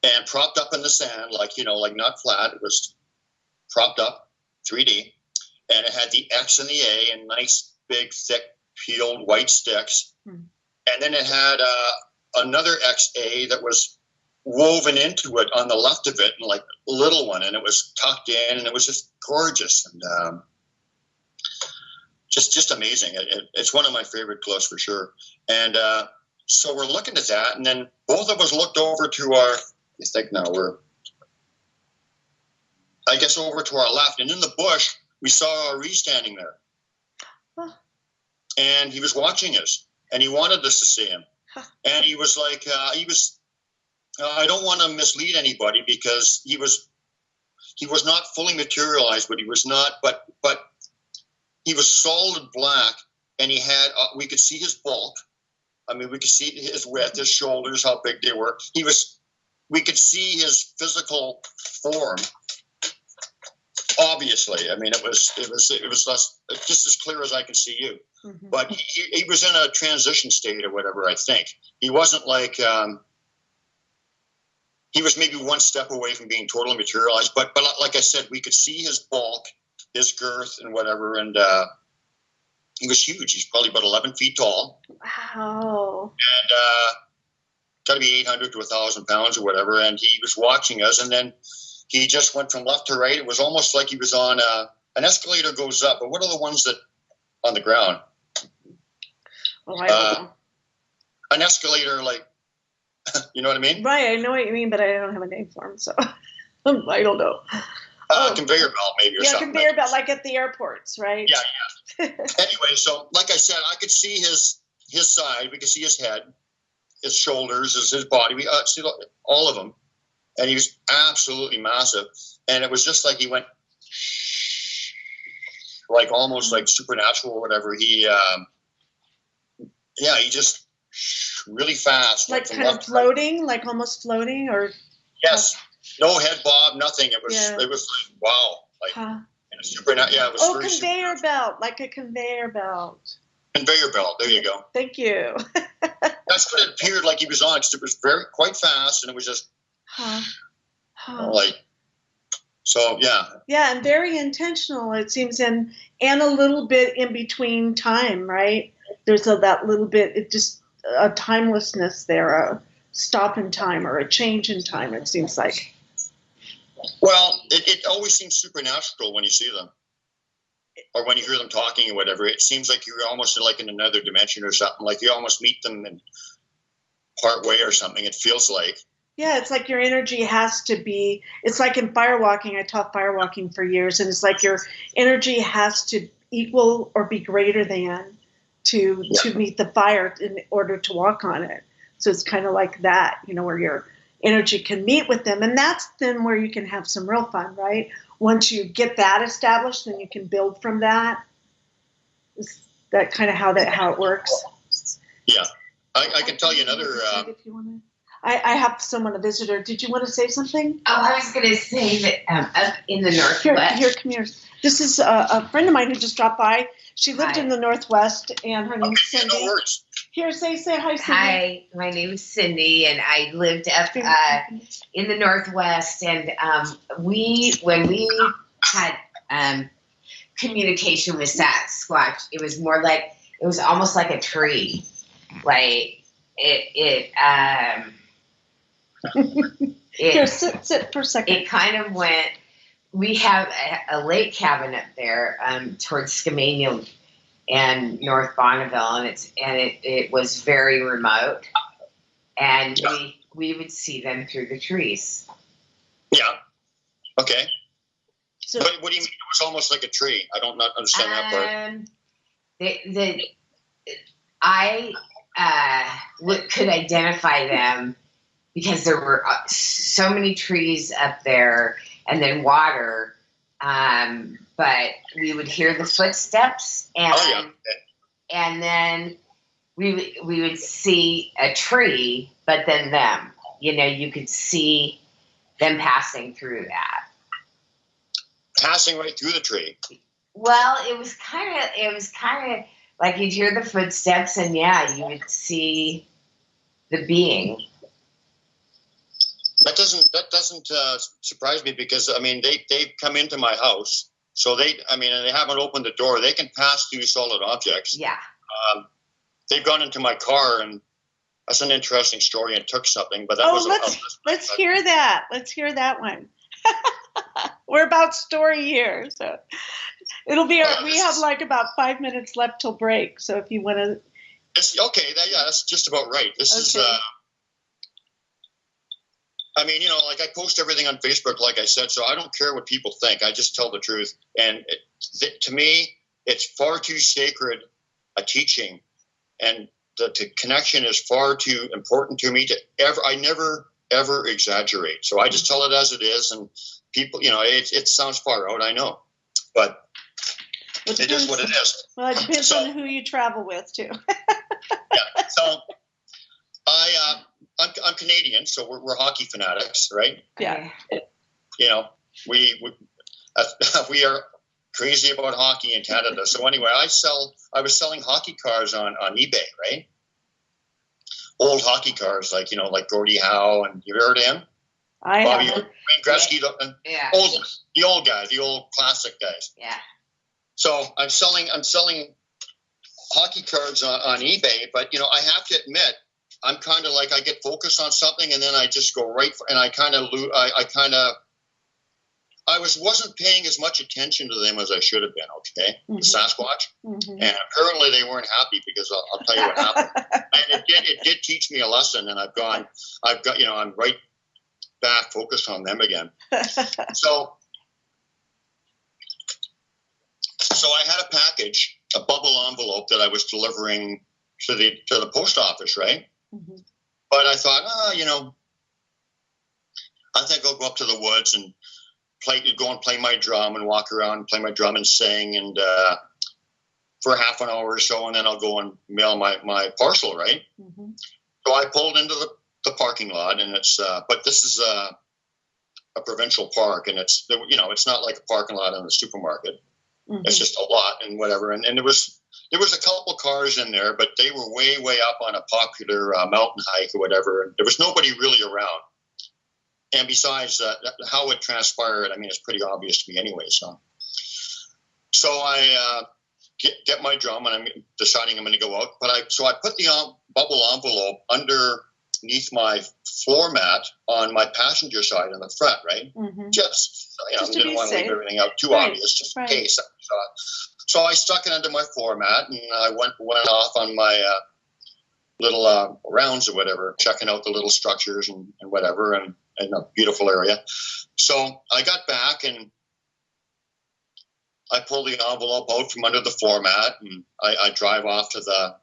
and propped up in the sand, like not flat. It was propped up, 3D, and it had the X and the A and nice, big, thick, peeled white sticks. And then it had another XA that was woven into it on the left of it, and like a little one, and it was tucked in, and it was just gorgeous and just amazing. It's one of my favorite glyphs for sure. And so we're looking at that, and then both of us looked over to our. I think now we're, I guess, over to our left. And in the bush, we saw RE standing there. And he was watching us. And he wanted us to see him. And he was like, I don't want to mislead anybody, because he was not fully materialized, but he was not, but he was solid black. And he had, we could see his bulk. I mean, we could see his width, his shoulders, how big they were. We could see his physical form. Obviously, I mean, it was less, just as clear as I can see you. But he was in a transition state or whatever. I think he wasn't like he was maybe one step away from being totally materialized. But like I said, we could see his bulk, his girth, and whatever. And he was huge. He's probably about 11 feet tall. Wow. And got to be 800 to 1,000 pounds or whatever. And he was watching us, and then he just went from left to right. It was almost like he was on an escalator goes up. But what are the ones that on the ground? Oh, I don't know. An escalator, like, you know what I mean? Right, I know what you mean, but I don't have a name for him, so I don't know. Conveyor belt, maybe, or something. Yeah, conveyor belt, like at the airports, right? Yeah. Anyway, so like I said, I could see his side. We could see his head, his shoulders, his body. We see all of them, and he was absolutely massive. And it was just like he went, like almost like supernatural or whatever. He, he just really fast, like kind of floating, like almost floating, or yes, No head bob, nothing. It was like, wow, like in a super. Yeah, it was. Oh, conveyor belt, like a conveyor belt. Conveyor belt. There you go. Thank you. That's what it appeared like he was on. It was quite fast, and it was just like. So yeah. Yeah, and very intentional. It seems, and a little bit in between time, right? There's that little bit. It just a timelessness there, a stop in time or a change in time. It seems like. Well, it always seems supernatural when you see them, or when you hear them talking or whatever. It seems like you're almost like in another dimension or something. Like you almost meet them in part way or something. It feels like. Yeah, it's like your energy has to be. It's like in firewalking. I taught firewalking for years, and it's like your energy has to equal or be greater than to meet the fire in order to walk on it. So it's kind of like that, where your energy can meet with them, and that's then where you can have some real fun, right? Once you get that established, then you can build from that. Is that kind of how it works? Yeah, I can tell you another. If you want to. I have a visitor. Did you want to say something? Oh, I was going to say that up in the Northwest. Here, come here. This is a friend of mine who just dropped by. She lived in the Northwest, and her name's Cindy. No worries. Here, say hi, Cindy. Hi, my name is Cindy, and I lived up in the Northwest. And when we had communication with SASQUATCH, it was more like, it was almost like a tree. Like Here, sit for a second. It kind of went. We have a lake cabin up there towards Skamania and North Bonneville, and it was very remote, and we would see them through the trees. Yeah. Okay. So, what do you mean? It was almost like a tree. I don't understand that part. I could identify them because there were so many trees up there and then water, but we would hear the footsteps and then we would see a tree, but then them, you could see them passing through that. Passing right through the tree. Well, it was kind of like you'd hear the footsteps, and you would see the being. That doesn't surprise me because they've come into my house, so they haven't opened the door. They can pass through solid objects. Yeah. They've gone into my car, and that's an interesting story. And took something, but that was. Let's hear that. Let's hear that one. We're about story here, so it'll be. We have like about 5 minutes left till break. So if you want to. Okay. That's just about right. This is. Like I post everything on Facebook, like I said, so I don't care what people think. I just tell the truth. And to me, it's far too sacred a teaching. And the connection is far too important to me I never, ever exaggerate. So I just tell it as it is. And people, it sounds far out, I know. But it is what it is. Well, it depends on who you travel with, too. Yeah. So I'm Canadian, so we're hockey fanatics, right? Yeah. We are crazy about hockey in Canada. So anyway, I was selling hockey cars on eBay, right? Old hockey cars, like Gordie Howe, and you heard of him? I Bobby have. Wayne Gretzky, the old guys, the old classic guys. Yeah. So I'm selling hockey cards on eBay, but I have to admit, I'm kind of like I get focused on something and then I just go right for, and I kind of wasn't paying as much attention to them as I should have been. Okay, the Sasquatch, and apparently they weren't happy because I'll tell you what happened. And it did teach me a lesson, and I'm right back focused on them again. So I had a package, a bubble envelope that I was delivering to the post office, right? Mm-hmm. But I thought, I think I'll go up to the woods and go and play my drum and walk around and play my drum and sing and for half an hour or so, and then I'll go and mail my parcel, right? Mm-hmm. So I pulled into the parking lot, and it's but this is a provincial park, and it's not like a parking lot in a supermarket. Mm-hmm. It's just a lot and whatever. And there was a couple cars in there, but they were way, way up on a popular mountain hike or whatever. And there was nobody really around. And besides, how it transpired, I mean, it's pretty obvious to me anyway. So I get my drum, and I'm deciding I'm going to go out. But I put the bubble envelope underneath my floor mat on my passenger side in the front, right? Mm-hmm. Just didn't want to leave everything out too obvious, just in case. So I stuck it under my floor mat, and I went off on my little rounds or whatever, checking out the little structures and whatever, and a beautiful area. So I got back, and I pulled the envelope out from under the floor mat, and I drive off to the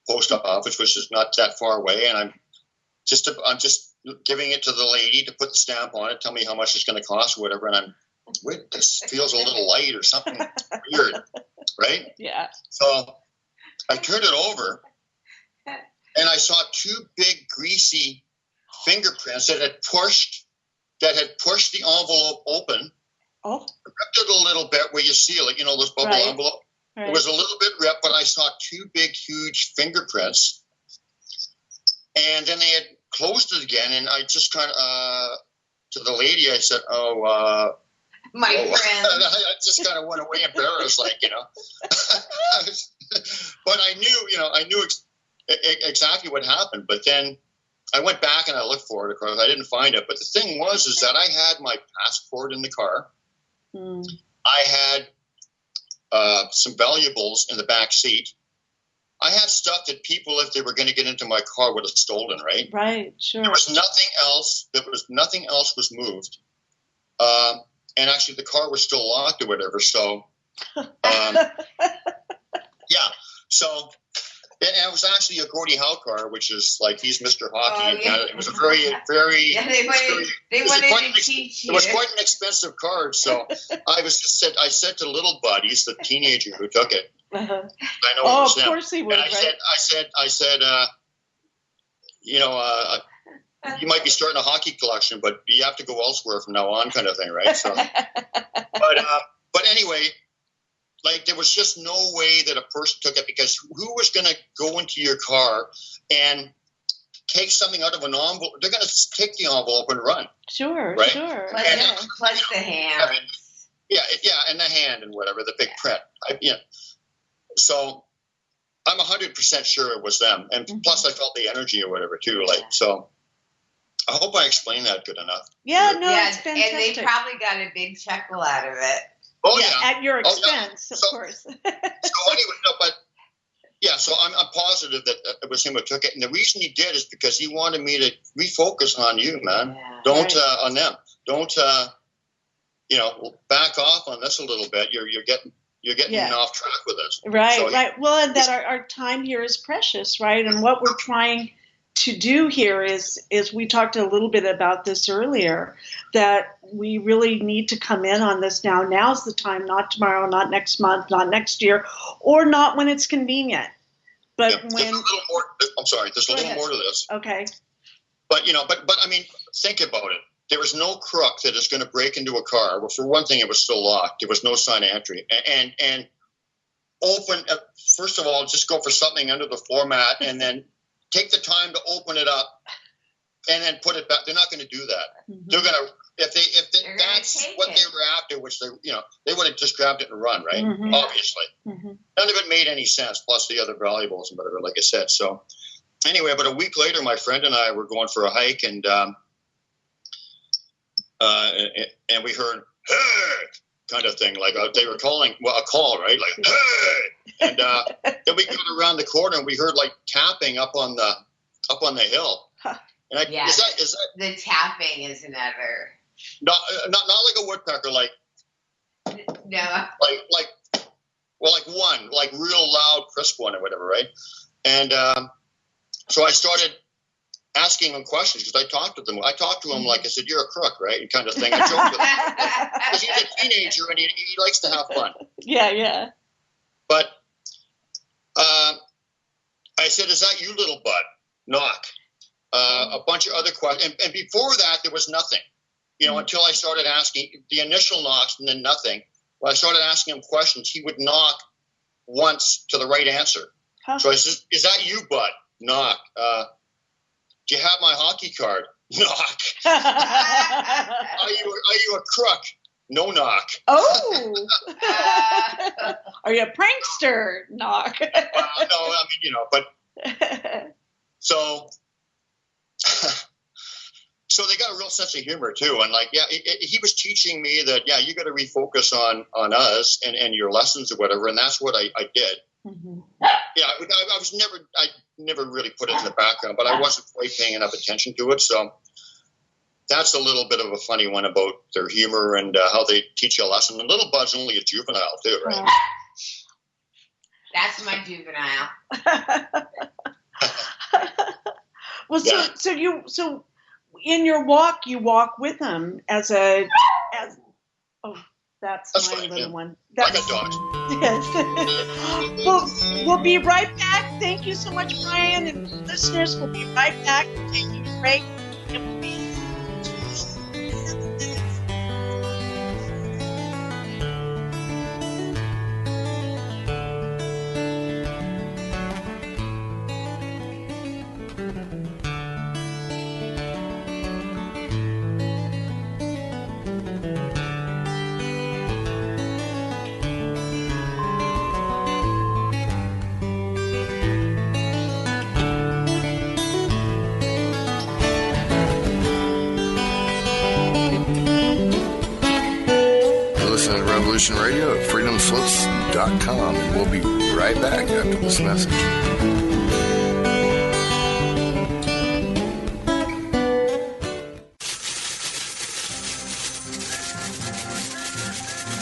post office, which is not that far away, and I'm just giving it to the lady to put the stamp on it, tell me how much it's going to cost or whatever, and wait, this feels a little light or something weird, right? Yeah. So I turned it over, and I saw two big greasy fingerprints that had pushed the envelope open. Oh. Ripped it a little bit where you seal it, those bubble envelope. Right. It was a little bit ripped, but I saw two big, huge fingerprints. And then they had closed it again, and I just kind of, to the lady, I said, my friend. I just kind of went away embarrassed, But I knew exactly what happened. But then I went back and I looked for it. Of course, I didn't find it. But the thing was that I had my passport in the car. Mm. I had some valuables in the back seat. I had stuff that people, if they were going to get into my car, would have stolen, right? Right, sure. There was nothing else. Nothing else was moved. And actually, the car was still locked or whatever. So, yeah. So, and it was actually a Gordie Howe car, which is like he's Mr. Hockey in Canada. It was a very, very. Yeah, they wanted to teach you. It was quite an expensive card. So I said to little buddies, the teenager who took it. Uh-huh. I know. Oh, of course he would. And I said, you might be starting a hockey collection, but you have to go elsewhere from now on, kind of thing, right? So, but anyway, there was just no way that a person took it, because who was going to go into your car and take something out of an envelope? They're going to take the envelope and run. Sure, right? sure. Plus the hand. Yeah, and the hand and whatever, the big print. So I'm 100% sure it was them. And plus I felt the energy or whatever too. So I hope I explained that good enough. Yeah, no, it's fantastic. And they probably got a big chuckle out of it. Oh, yeah. At your expense, of course. So anyway, so I'm positive that it was him who took it. And the reason he did is because he wanted me to refocus on you, man. Yeah, Don't, on them. Don't, back off on this a little bit. You're getting off track with this. Right, so right. Well, and that our time here is precious, right? And what we're trying to do here is we talked a little bit about this earlier, that we really need to come in on this now. Now's the time, not tomorrow, not next month, not next year, or not when it's convenient. But when there's a little more, there's a little more to this. Okay. But but I mean, think about it. There was no crook that is going to break into a car. Well, for one thing, it was still locked. There was no sign of entry. And open, first of all, just go for something under the floor mat and then take the time to open it up and then put it back. They're not going to do that. Mm-hmm. They're going to, if that's what they were after, which they would have just grabbed it and run, right? Mm-hmm. Obviously. Mm-hmm. None of it made any sense, plus the other valuables and whatever, like I said. So anyway, but a week later, my friend and I were going for a hike, and we heard, hey, kind of thing, like they were calling, a call, right? Like, hey! And then we got around the corner and we heard like tapping up on the hill. And is that the tapping is another. Not like a woodpecker, like no, like one, like real loud, crisp one or whatever, right? And so I started asking him questions, because I talked to him like I said, "You're a crook, right?" And kind of thing. I joked with him because he's a teenager and he likes to have fun. Yeah. But I said, "Is that you, little bud?" Knock. A bunch of other questions, and before that, there was nothing. until I started asking the initial knocks and then nothing. When I started asking him questions, he would knock once to the right answer. Huh. So I said, "Is that you, bud?" Knock. Do you have my hockey card? Knock. Are you a crook? No, knock. Oh. Are you a prankster? Knock. No, I mean, but so they got a real sense of humor too. And he was teaching me that, you got to refocus on us and your lessons or whatever. And that's what I did. Mm-hmm. Yeah, I never really put it in the background, but I wasn't quite paying enough attention to it. So that's a little bit of a funny one about their humor and how they teach you a lesson. And little Bud's only a juvenile too, right? That's my juvenile. Well, so in your walk, you walk with him that's my right, little one. Like a dog. Yes. We'll be right back. Thank you so much, Brian, and listeners. We'll be right back. Taking a break. It will be Radio at freedomslips.com, and we'll be right back after this message.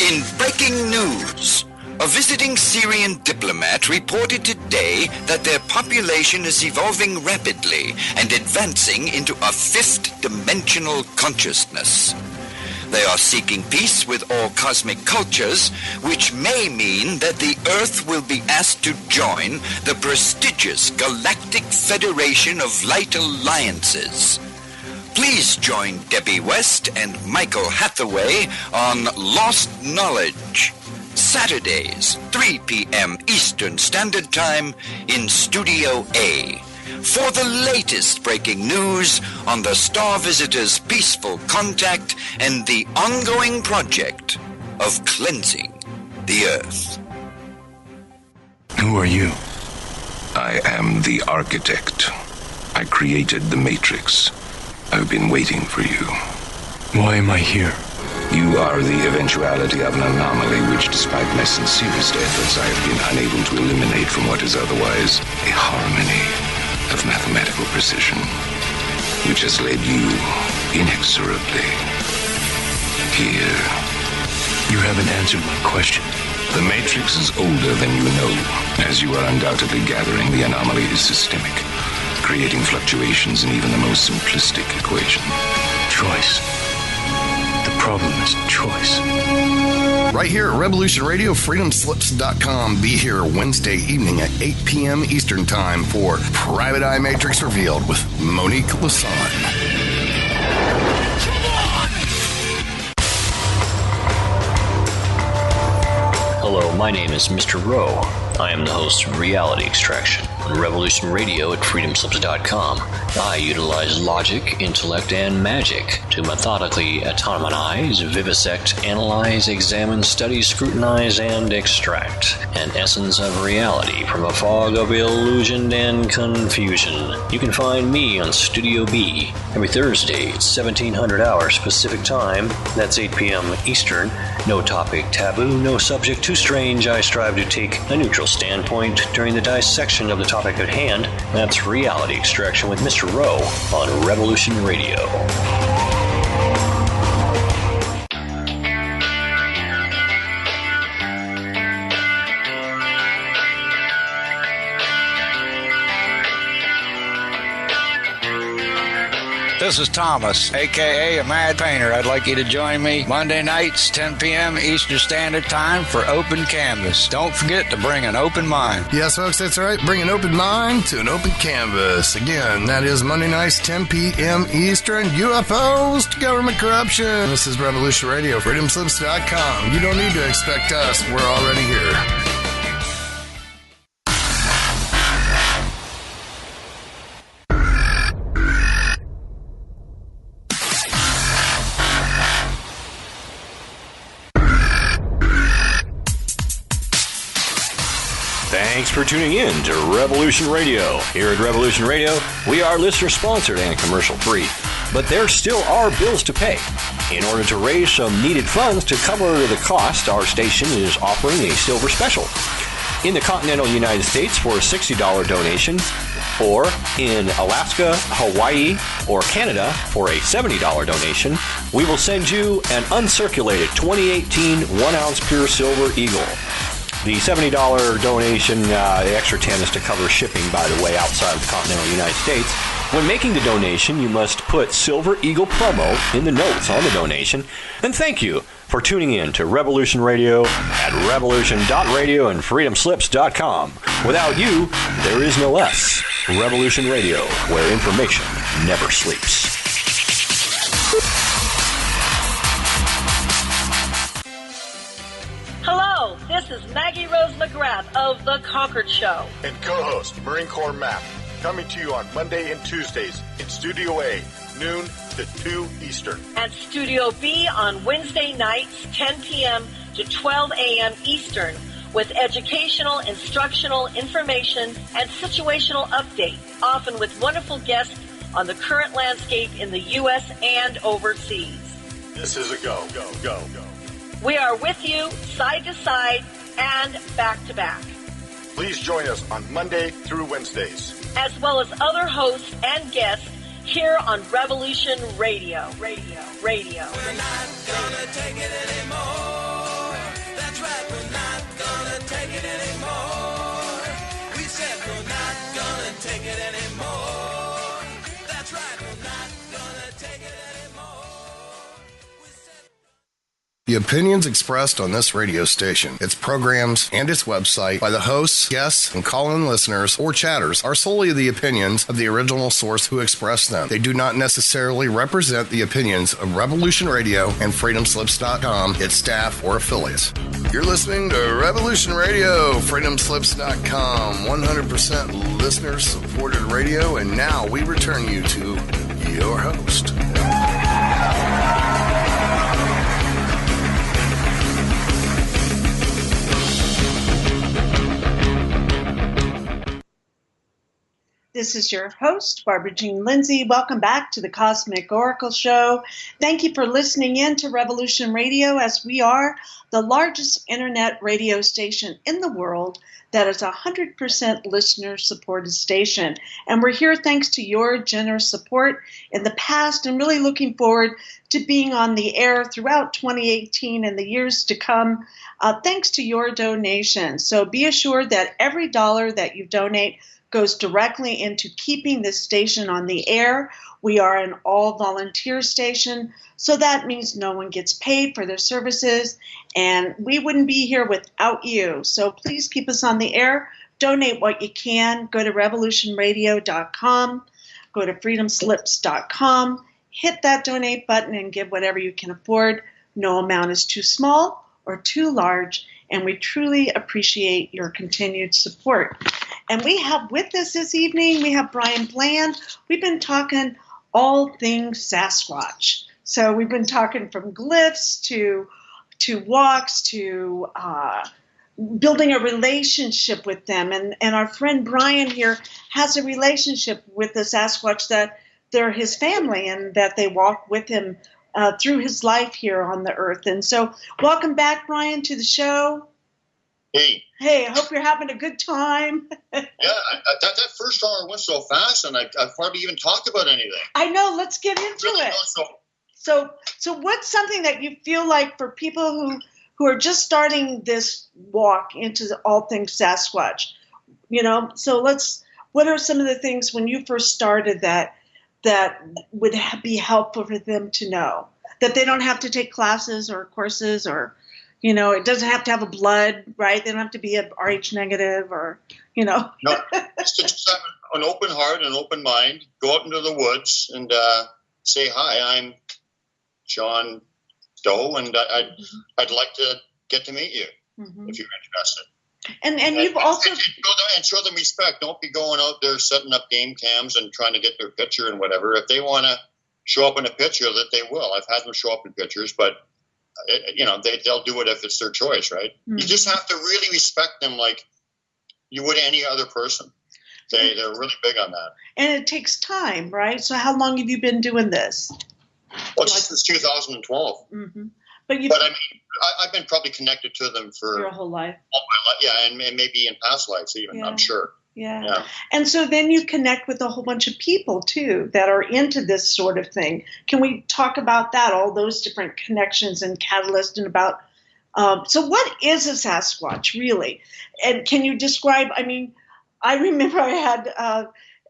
In breaking news, a visiting Syrian diplomat reported today that their population is evolving rapidly and advancing into a fifth-dimensional consciousness. They are seeking peace with all cosmic cultures, which may mean that the Earth will be asked to join the prestigious Galactic Federation of Light Alliances. Please join Debbie West and Michael Hathaway on Lost Knowledge, Saturdays, 3 p.m. Eastern Standard Time in Studio A, for the latest breaking news on the Star Visitors' peaceful contact and the ongoing project of cleansing the Earth. Who are you? I am the architect. I created the Matrix. I've been waiting for you. Why am I here? You are the eventuality of an anomaly which, despite my sincerest efforts, I have been unable to eliminate from what is otherwise a harmony of mathematical precision, which has led you inexorably here. You haven't answered my question. The Matrix is older than you know. As you are undoubtedly gathering, the anomaly is systemic, creating fluctuations in even the most simplistic equation. Choice. The problem is choice. Right here at Revolution Radio, freedomslips.com. Be here Wednesday evening at 8 p.m. Eastern Time for Private Eye Matrix Revealed with Monique Lassonde. Hello, my name is Mr. Rowe. I am the host of Reality Extraction on Revolution Radio at freedomslips.com. I utilize logic, intellect, and magic to methodically autonomize, vivisect, analyze, examine, study, scrutinize, and extract an essence of reality from a fog of illusion and confusion. You can find me on Studio B every Thursday at 1700 hours Pacific Time. That's 8 p.m. Eastern. No topic taboo, no subject too strange. I strive to take a neutral standpoint during the dissection of the topic at hand. That's Reality Extraction with Mr. Rowe on Revolution Radio. This is Thomas, a.k.a. a Mad Painter. I'd like you to join me Monday nights, 10 p.m. Eastern Standard Time for Open Canvas. Don't forget to bring an open mind. Yes, folks, that's right. Bring an open mind to an open canvas. Again, that is Monday nights, 10 p.m. Eastern. UFOs to government corruption. This is Revolution Radio, freedomslips.com. You don't need to expect us. We're already here. Thanks for tuning in to Revolution Radio. Here at Revolution Radio, we are listener-sponsored and commercial-free, but there still are bills to pay. In order to raise some needed funds to cover the cost, our station is offering a silver special. In the continental United States for a $60 donation, or in Alaska, Hawaii, or Canada for a $70 donation, we will send you an uncirculated 2018 1-ounce pure silver eagle. The $70 donation, the extra 10 is to cover shipping, by the way, outside of the continental United States. When making the donation, you must put Silver Eagle promo in the notes on the donation. And thank you for tuning in to Revolution Radio at revolution.radio and freedomslips.com. Without you, there is no us. Revolution Radio, where information never sleeps. Hello, this is Maggie Rose McGrath of The Concord Show. And co-host Marine Corps Matt, coming to you on Monday and Tuesdays in Studio A, noon to 2 Eastern. And Studio B on Wednesday nights, 10 p.m. to 12 a.m. Eastern, with educational, instructional, information, and situational updates, often with wonderful guests on the current landscape in the U.S. and overseas. This is a go. We are with you, side to side, and back to back. Please join us on Monday through Wednesdays. As well as other hosts and guests here on Revolution Radio. We're not gonna take it anymore. That's right, we're not gonna take it anymore. We said we're not gonna take it anymore. That's right, we're not gonna take it anymore. The opinions expressed on this radio station, its programs, and its website by the hosts, guests, and call-in listeners or chatters are solely the opinions of the original source who expressed them. They do not necessarily represent the opinions of Revolution Radio and freedomslips.com, its staff, or affiliates. You're listening to Revolution Radio, freedomslips.com, 100% listener-supported radio, and now we return you to your host. This is your host, Barbara Jean Lindsey. Welcome back to the Cosmic Oracle Show. Thank you for listening in to Revolution Radio, as we are the largest internet radio station in the world that is a 100% listener-supported station. And we're here thanks to your generous support in the past, and really looking forward to being on the air throughout 2018 and the years to come, thanks to your donation. So be assured that every dollar that you donate goes directly into keeping this station on the air. We are an all-volunteer station, so that means no one gets paid for their services, and we wouldn't be here without you. So please keep us on the air. Donate what you can. Go to revolutionradio.com. Go to freedomslips.com. Hit that donate button and give whatever you can afford. No amount is too small or too large, and we truly appreciate your continued support. And we have with us this evening, we have Brian Bland. We've been talking all things Sasquatch. So we've been talking from glyphs to walks to building a relationship with them. And our friend Brian here has a relationship with the Sasquatch, that they're his family and that they walk with him through his life here on the earth. And so welcome back, Brian, to the show. Hey, I hope you're having a good time. Yeah, that first hour went so fast, and I hardly even talked about anything. I know. Let's get into it. So what's something that you feel like for people who are just starting this walk into all things Sasquatch? You know, so what are some of the things when you first started that that would be helpful for them to know? That they don't have to take classes or courses, or, it doesn't have to have a blood, right? They don't have to be a RH negative or, No, just have an open heart, an open mind, go out into the woods and say, hi, I'm John Doe, and I'd like to get to meet you if you're interested. And you've also... And show them respect. Don't be going out there setting up game cams and trying to get their picture and whatever. If they want to show up in a picture, that they will. I've had them show up in pictures, but, they'll do it if it's their choice, right? You just have to really respect them like you would any other person. They're really big on that. And it takes time, right? So how long have you been doing this? Well, since 2012. But I mean, I've been probably connected to them for your whole life. All my life, yeah, and maybe in past lives even. I'm sure. Yeah. And so then you connect with a whole bunch of people too that are into this sort of thing. Can we talk about that? All those different connections and catalysts, and about. So what is a Sasquatch really? And can you describe? I mean, I remember I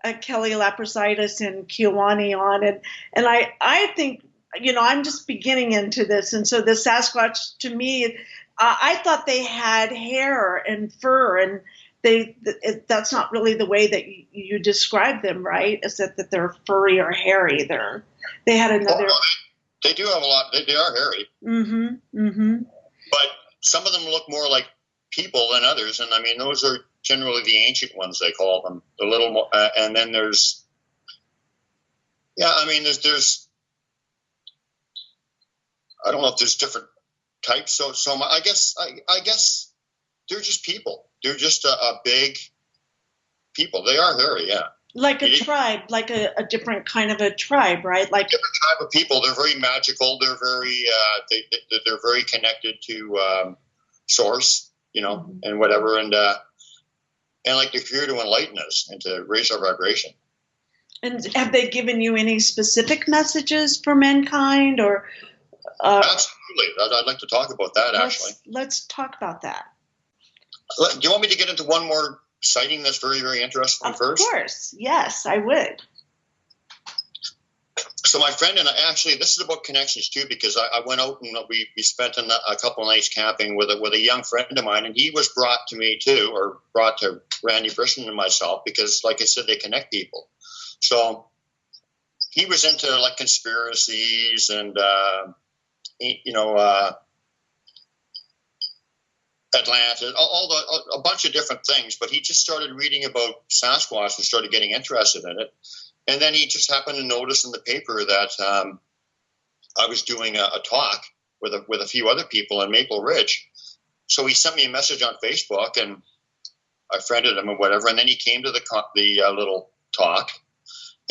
had Kelly Laprasitis and Kiowani on, and I think, I'm just beginning into this. And so the Sasquatch, to me, I thought they had hair and fur, and that's not really the way that you describe them, right? Is that they're furry or hairy? They had another... Well, they do have a lot. They are hairy. But some of them look more like people than others. And I mean, those are generally the ancient ones, they call them. The little more, and then there's... Yeah, I mean, there's I don't know if there's different types. So I guess they're just people. They're just a big people. They are hairy, yeah. Like a tribe, like a different kind of a tribe, right? Like different tribe of people. They're very magical. They're very they're very connected to source, and whatever, and like they're here to enlighten us and to raise our vibration. And have they given you any specific messages for mankind, or? Absolutely. I'd like to talk about that, actually. Let's talk about that. Do you want me to get into one more sighting that's very, very interesting first? Of course. Yes, I would. So my friend and I, actually, this is about connections too, because I went out and we spent a couple of nights camping with a young friend of mine, and he was brought to me too, or brought to Randy Brisson and myself, because like I said, they connect people. So he was into like conspiracies and, Atlantis, a bunch of different things, but he just started reading about Sasquatch and started getting interested in it. And then he just happened to notice in the paper that I was doing a talk with a few other people in Maple Ridge. So he sent me a message on Facebook, and I friended him and whatever. And then he came to the little talk,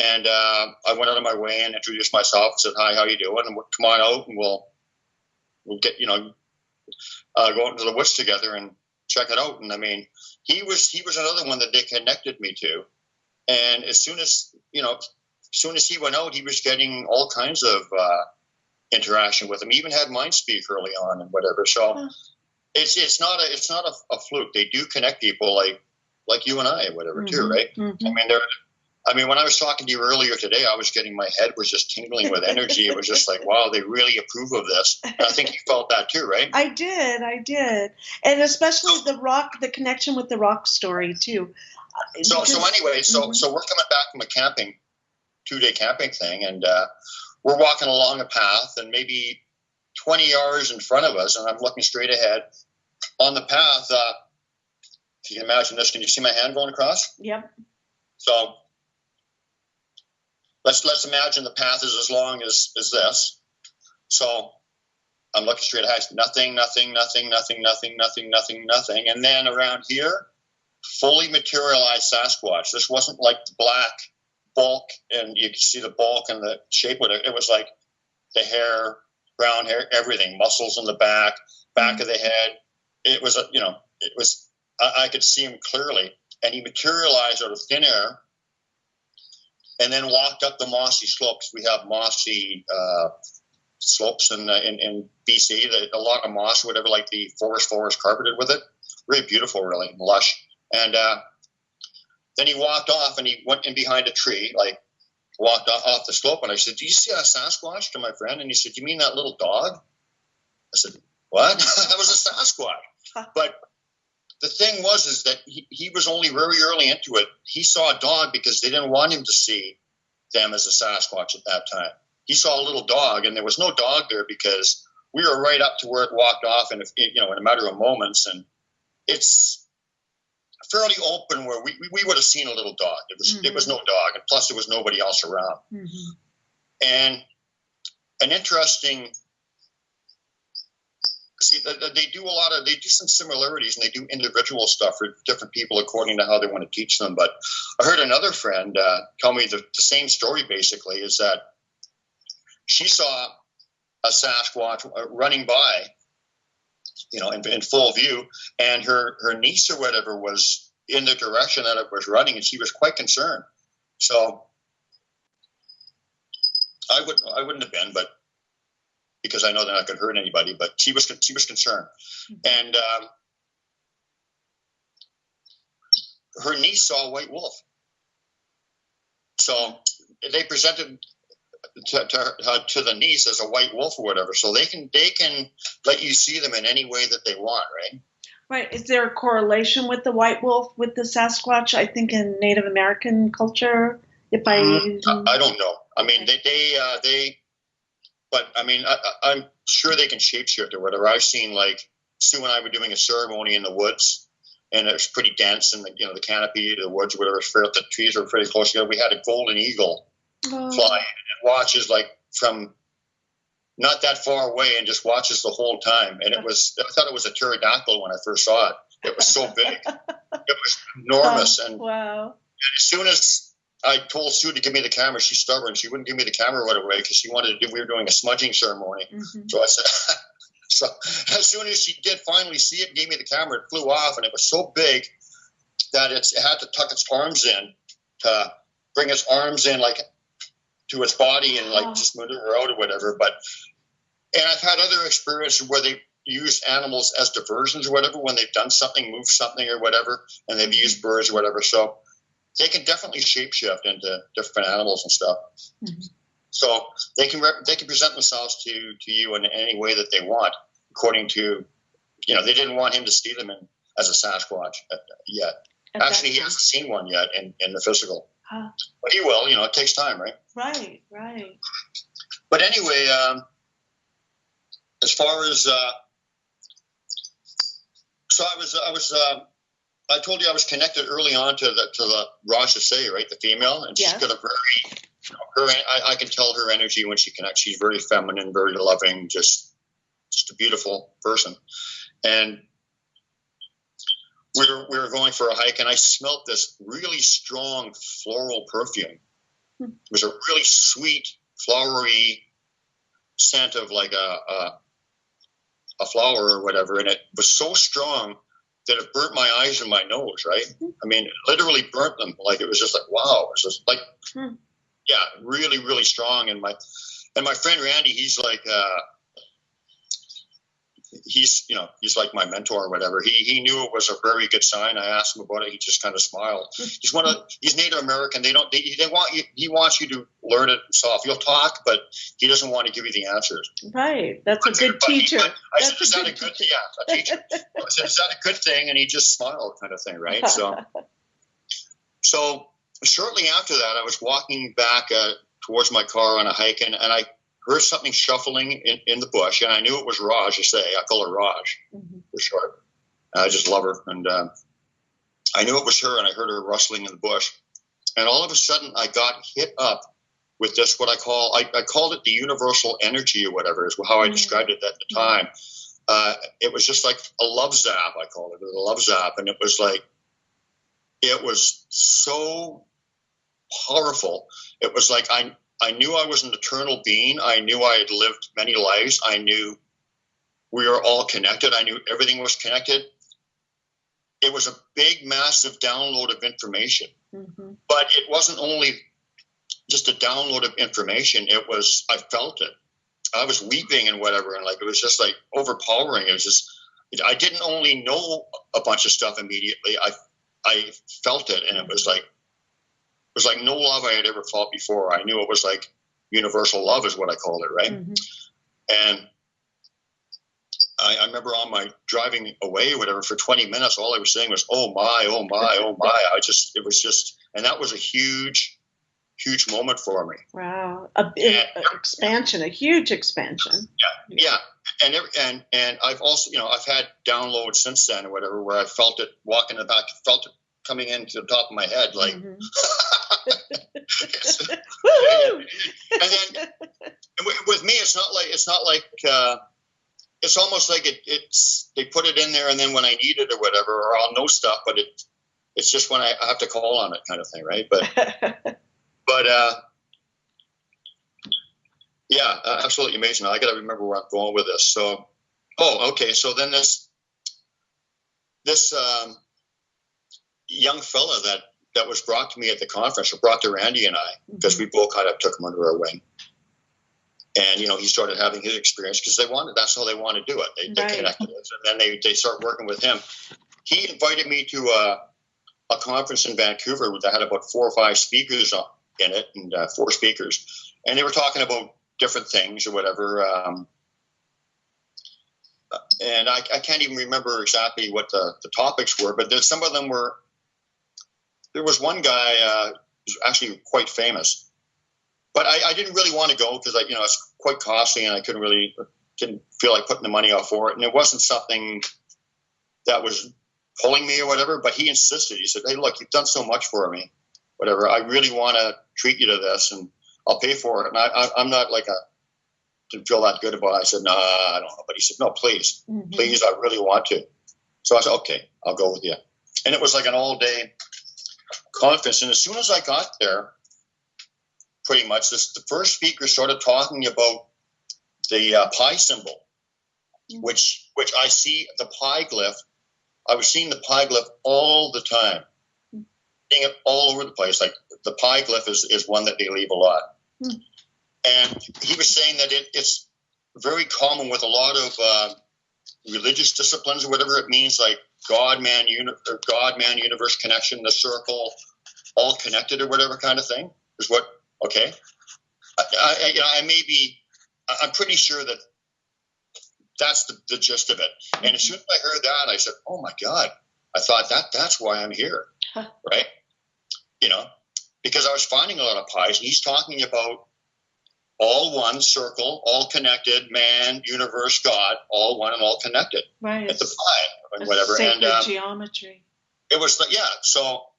and I went out of my way and introduced myself and said, "Hi, how you doing? And come on out, and we'll get go out into the woods together and check it out." And I mean, he was another one that they connected me to. And as soon as he went out, he was getting all kinds of interaction with him. He even had mind speak early on and whatever. So it's not a fluke. They do connect people like you and I and whatever too, right? I mean, when I was talking to you earlier today, I was getting, my head was just tingling with energy. It was just like, wow, they really approve of this. And I think you felt that too, right? I did. And especially the connection with the rock story too. So anyway, so we're coming back from a 2-day camping thing, and we're walking along a path, and maybe 20 yards in front of us, and I'm looking straight ahead on the path. If you can imagine this, can you see my hand going across? Yep. So let's imagine the path is as long as this. So I'm looking straight ahead. Nothing. And then around here, fully materialized Sasquatch. This wasn't like black bulk, and you could see the bulk and the shape of it. It was like the hair, brown hair, everything, muscles in the back of the head. It was, I could see him clearly. And he materialized out of thin air and then walked up the mossy slopes. We have mossy slopes in BC, a lot of moss, whatever, like the forest carpeted with it. Really beautiful, really lush. And then he walked off and he went in behind a tree, like walked off the slope, and I said, "Do you see a Sasquatch?" to my friend, and he said, "You mean that little dog?" I said, "What?" That was a Sasquatch. But the thing is that he was only very early into it. He saw a dog because they didn't want him to see them as a Sasquatch at that time. He saw a little dog, and there was no dog there because we were right up to where it walked off in a matter of moments, and it's fairly open where we would have seen a little dog. It was no dog, and plus there was nobody else around. Mm-hmm. And an interesting, they do some similarities, and they do individual stuff for different people according to how they want to teach them. But I heard another friend tell me the same story. Basically, is that she saw a Sasquatch running by, in full view, and her niece or whatever was in the direction that it was running, and she was quite concerned. So I wouldn't have been, but because I know they're not going to hurt anybody. But she was concerned, and her niece saw a white wolf. So they presented to the niece as a white wolf or whatever, so they can let you see them in any way that they want, right? Right. Is there a correlation with the white wolf with the Sasquatch? I think in Native American culture, I don't know. I mean, but I mean, I'm sure they can shapeshift or whatever. I've seen, like, Sue and I were doing a ceremony in the woods, and it was pretty dense, and the canopy of the woods, whatever, the trees were pretty close together. We had a golden eagle fly, and it watches like from not that far away and just watches the whole time. And I thought it was a pterodactyl when I first saw it. It was so big. It was enormous. And as soon as I told Sue to give me the camera, she's stubborn. She wouldn't give me the camera right away because she wanted to do, we were doing a smudging ceremony. Mm-hmm. So I said, so as soon as she did finally see it and gave me the camera, it flew off, and it was so big that it had to tuck its arms in to bring its arms in, like, to its body and like just maneuver out or whatever. And I've had other experiences where they use animals as diversions or whatever when they've done something, moved something or whatever, and they've used birds or whatever. So they can definitely shapeshift into different animals and stuff. Mm-hmm. So they can present themselves to you in any way that they want, according to, they didn't want him to see them as a Sasquatch yet. Actually, he hasn't seen one yet in the physical. But he will, it takes time, right? Right. But anyway, as far as, so I told you I was connected early on to the Rajase, right? The female, and she's got a very, I can tell her energy when she connects. She's very feminine, very loving, just a beautiful person. And we were going for a hike, and I smelled this really strong floral perfume. It was a really sweet, flowery scent of like a flower or whatever, and it was so strong that it burnt my eyes and my nose, right? I mean, it literally burnt them. Like, it was just like, wow. It was just like, really, really strong. And my friend Randy, he's like, he's like my mentor or whatever. He knew it was a very good sign. I asked him about it. He just kind of smiled. He's Native American. He wants you to learn it himself. You'll talk, but he doesn't want to give you the answers. Right. That's a good teacher. I said, is that a good thing? Yeah, a teacher. I said, is that a good thing? And he just smiled, kind of thing, right? So shortly after that, I was walking back towards my car on a hike, and I heard something shuffling in the bush, and I knew it was Raj. I call her Raj for short. I just love her, and I knew it was her, and I heard her rustling in the bush. And all of a sudden, I got hit up with this, what I called it the universal energy or whatever is how I described it at the time. It was just like a love zap, I called it. It was a love zap, and it was like, it was so powerful. It was like I knew I was an eternal being. I knew I had lived many lives. I knew we were all connected. I knew everything was connected. It was a big, massive download of information. Mm-hmm. But it wasn't only just a download of information. I felt it. I was weeping and whatever, and like, it was just like overpowering. It was just, I didn't only know a bunch of stuff immediately. I felt it, and it was like, was like no love I had ever felt before. I knew it was like universal love is what I called it, right? And I remember on my driving away or whatever for 20 minutes, all I was saying was, oh my, oh my, oh my. It was just, and that was a huge moment for me. Wow. A huge expansion. Yeah. And I've also, I've had downloads since then or whatever, where I felt it walking in the back, felt it coming into the top of my head, like, and then with me, it's not like, it's almost like they put it in there, and then when I need it or whatever, or I'll know stuff, but it's just when I have to call on it kind of thing, right? But yeah, absolutely amazing. I got to remember where I'm going with this. So, okay. So then this young fella that was brought to me at the conference, or brought to Randy and I, because we both kind of took him under our wing. And, he started having his experience because that's how they want to do it. They connected us, and then they start working with him. He invited me to a conference in Vancouver that had about 4 or 5 speakers in it, and 4 speakers. And they were talking about different things or whatever. And I can't even remember exactly what the topics were, but some of them were, there was one guy who's actually quite famous. But I didn't really want to go because it's quite costly, and I didn't feel like putting the money out for it. And it wasn't something that was pulling me or whatever, but he insisted. He said, hey, look, you've done so much for me, whatever. I really want to treat you to this, and I'll pay for it. And I'm not didn't feel that good about it. I said, no, I don't know. But he said, no, please, please, I really want to. So I said, okay, I'll go with you. And it was like an all-day conference. And as soon as I got there, pretty much, the first speaker started talking about the pi symbol, which I see the pi glyph. I was seeing the pi glyph all the time, seeing it all over the place. Like the pi glyph is one that they leave a lot. And he was saying that it's very common with a lot of religious disciplines or whatever it means, like God, man, universe connection, the circle, all connected or whatever kind of thing is what. Okay, I'm pretty sure that's the gist of it. And as soon as I heard that, I said, "Oh my God!" I thought that's why I'm here, right? Because I was finding a lot of pies, and he's talking about all one circle, all connected, man, universe, God, all one and all connected. Right. At the pie and whatever. Sacred geometry. It was so.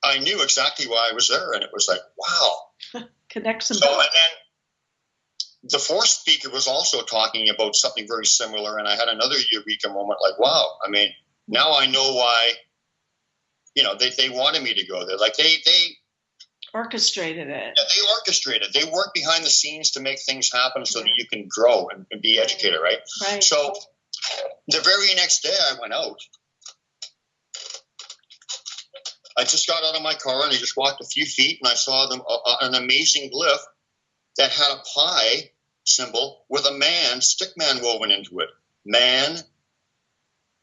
I knew exactly why I was there, and it was like, wow. Connects them. So, and then the 4th speaker was also talking about something very similar, and I had another eureka moment, like, wow. I mean, now I know why. They wanted me to go there. Like they orchestrated it. Yeah, they orchestrated. They work behind the scenes to make things happen so that you can grow and be educated, right? Right. So the very next day, I went out. I just got out of my car and I just walked a few feet, and I saw an amazing glyph that had a pi symbol with a stick man woven into it. Man,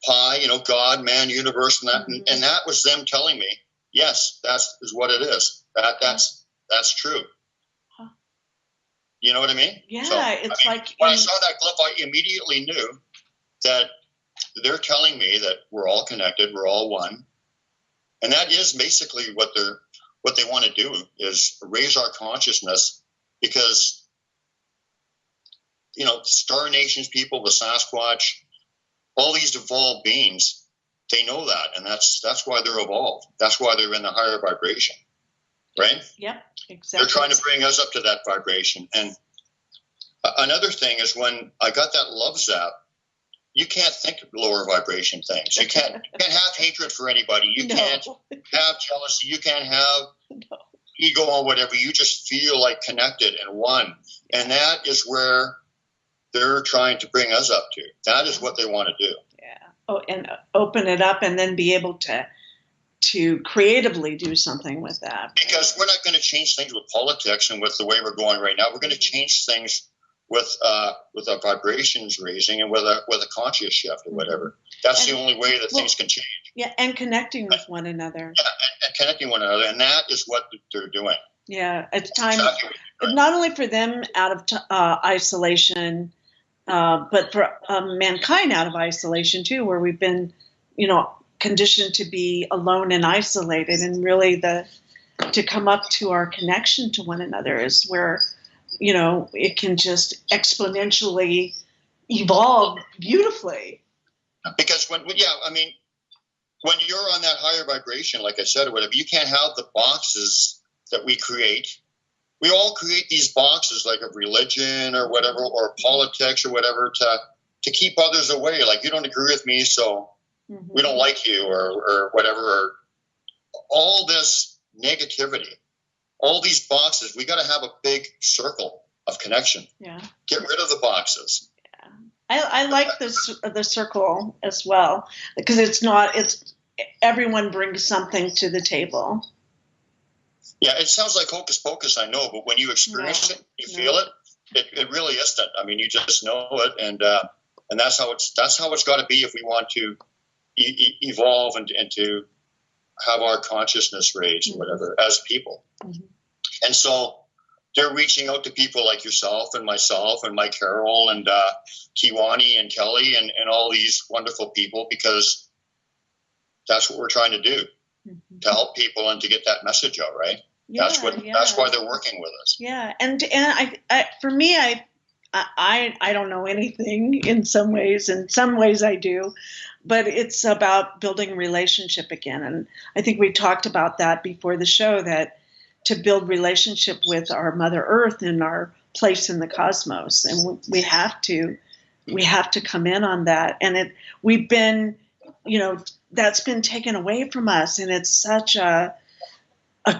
pi, God, man, universe, and that. And that was them telling me, yes, that is what it is. That's true. Huh. You know what I mean? Yeah, when I saw that glyph, I immediately knew that they're telling me that we're all connected, we're all one. And that is basically what they want to do, is raise our consciousness, because Star Nations people, the Sasquatch, all these evolved beings, they know that, and that's why they're evolved. That's why they're in the higher vibration, right? Yep, exactly. They're trying to bring us up to that vibration. And another thing is, when I got that love zap, you can't think of lower vibration things. You can't have hatred for anybody. You can't have jealousy. You can't have ego or whatever. You just feel like connected and one. And that is where they're trying to bring us up to. That is what they want to do. Yeah. Oh, and open it up, and then be able to creatively do something with that. Because we're not going to change things with politics and with the way we're going right now. We're going to change things with our vibrations raising, and with a conscious shift or whatever. That's the only way that things can change. Yeah, and connecting with one another. Yeah, and connecting one another, and that is what they're doing. Yeah, it's time Exactly. not only for them out of isolation, but for mankind out of isolation too, where we've been, conditioned to be alone and isolated, and really to come up to our connection to one another is where, it can just exponentially evolve beautifully. Because when you're on that higher vibration, like I said, or whatever, you can't have the boxes that we create. We all create these boxes, like of religion or whatever, or politics or whatever, to keep others away. Like, you don't agree with me, so we don't like you, or whatever. Or all this negativity, all these boxes. We got to have a big circle of connection. Yeah. Get rid of the boxes. I like the circle as well, because it's everyone brings something to the table. Yeah, it sounds like hocus pocus, I know, but when you experience it, you feel it. It really isn't. I mean, you just know it, and that's how it's got to be if we want to evolve and to have our consciousness raised, or whatever, as people. And so they're reaching out to people like yourself and myself and Mike Carroll and Kiwani and Kelly and all these wonderful people, because that's what we're trying to do, to help people and to get that message out, right? Yeah, that's why they're working with us. Yeah, and I for me, I don't know anything in some ways. In some ways I do, but it's about building relationship again. And I think we talked about that before the show, that to build relationship with our Mother Earth and our place in the cosmos, and we have to come in on that. And we've been, that's been taken away from us, and it's such a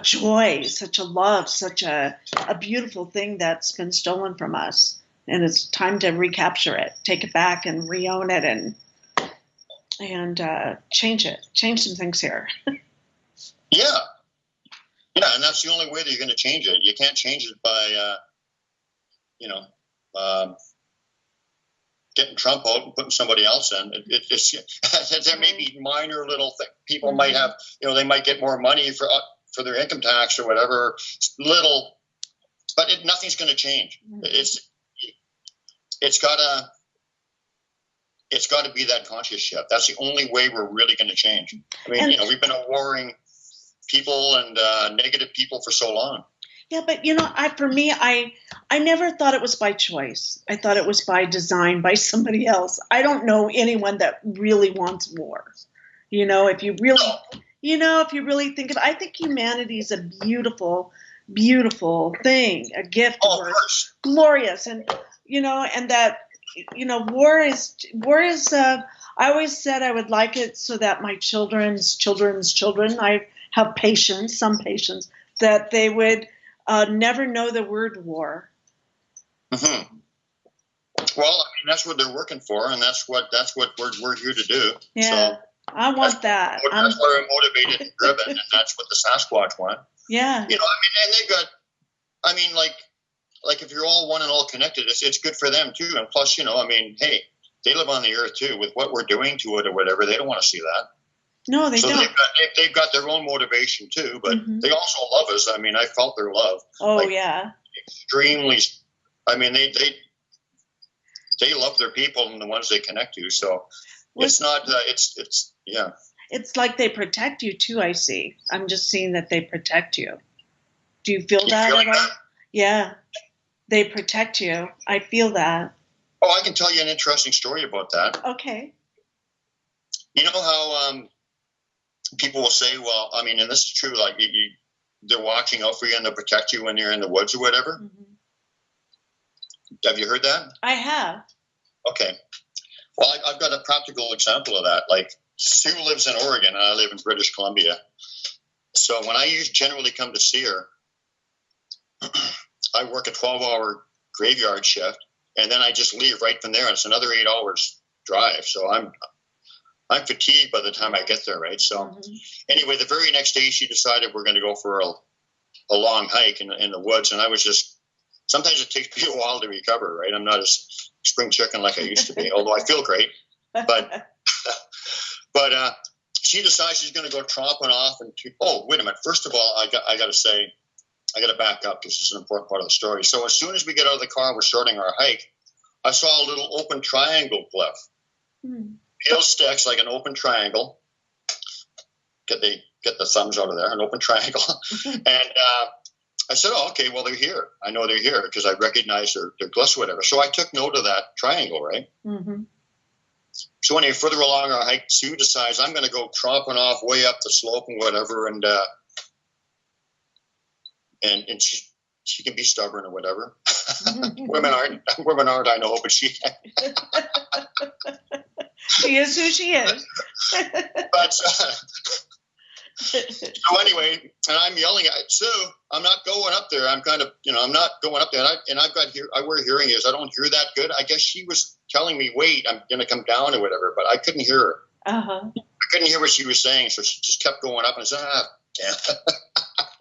joy, such a love, such a beautiful thing that's been stolen from us. And it's time to recapture it, take it back and re-own it, and change some things here. Yeah, and that's the only way that you're going to change it. You can't change it by, getting Trump out and putting somebody else in. There may be minor little things. People might have, they might get more money for their income tax or whatever, little, but nothing's going to change. It's got to be that conscious shift. That's the only way we're really going to change. I mean, we've been a warring people and negative people for so long. Yeah, but for me, I never thought it was by choice. I thought it was by design, by somebody else. I don't know anyone that really wants war. If you really think of it, I think humanity is a beautiful, beautiful thing, a gift, glorious, and and that war is. I always said I would like it so that my children's children, I have some patience, that they would never know the word war. Mm-hmm. Well, that's what they're working for, and that's what we're here to do. Yeah, so I want that. That's why we're motivated and driven, and that's what the Sasquatch want. Yeah. And they've got, like if you're all one and all connected, it's good for them too. And plus, hey, they live on the earth too. With what we're doing to it or whatever, they don't want to see that. No, they don't. They've got their own motivation too, but they also love us. I felt their love. Oh, yeah. Extremely. They love their people and the ones they connect to. So it's not. It's yeah. It's like they protect you too. I see. I'm just seeing that they protect you. Do you feel that at all? Yeah, they protect you. I feel that. Oh, I can tell you an interesting story about that. Okay. You know how people will say, well, and this is true, like they're watching out for you and they'll protect you when you're in the woods or whatever. Mm-hmm. Have you heard that? I have. Okay. Well, I've got a practical example of that. Like, Sue lives in Oregon and I live in British Columbia. So when I generally come to see her, I work a 12-hour graveyard shift, and then I just leave right from there, and it's another 8 hours drive. So I'm fatigued by the time I get there, right? So anyway, the very next day she decided we're going to go for a long hike in the woods, and I was just, sometimes it takes me a while to recover, right? I'm not as spring chicken like I used to be, although I feel great. But she decides she's going to go tromping off. And oh, wait a minute. First of all, I got to say, I got to back up because this is an important part of the story. So as soon as we get out of the car and we're starting our hike, I saw a little open triangle glyph. Peel sticks like an open triangle. Get the thumbs out of there, an open triangle. And I said, oh, okay, well, they're here. I know they're here because I recognize their glyphs or whatever. So I took note of that triangle, right? Mm-hmm. So anyway, further along our hike, Sue decides I'm going to go tromping off way up the slope and whatever, and she can be stubborn or whatever. Women aren't, I know, but she is who she is. But so anyway, and I'm yelling at Sue, I'm not going up there. I'm kind of, I'm not going up there. And I wear hearing aids. I don't hear that good. I guess she was telling me, wait, I'm going to come down or whatever, but I couldn't hear her. I couldn't hear what she was saying. So she just kept going up and I said, damn.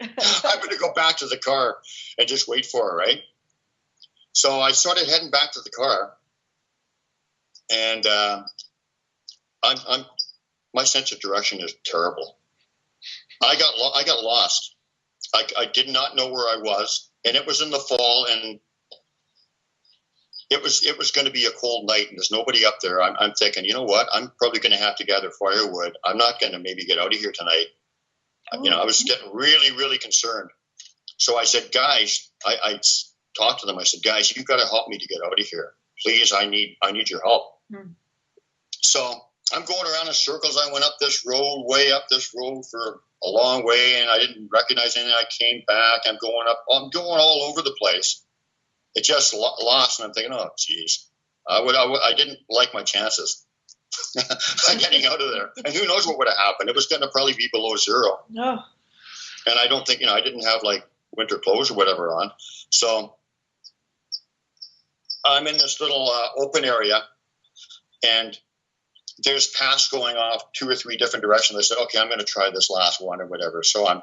I'm going to go back to the car and just wait for her, right? So I started heading back to the car, and my sense of direction is terrible. I got lost. I did not know where I was, and it was in the fall, and it was going to be a cold night, and there's nobody up there. I'm thinking, you know what? I'm probably going to have to gather firewood. I'm not going to maybe get out of here tonight. I was getting really, really concerned. So I said, guys, I talked to them. I said, guys, you've got to help me to get out of here. Please, I need your help. So I'm going around in circles. I went up this road, way up this road for a long way, and I didn't recognize anything. I came back. I'm going all over the place. It just lost, and I'm thinking, oh, geez. I didn't like my chances getting out of there. And who knows what would have happened. It was going to probably be below zero. Oh. And I don't think, I didn't have like winter clothes or whatever on. So I'm in this little open area, and there's paths going off 2 or 3 different directions. I said, okay, I'm going to try this last one or whatever. So I'm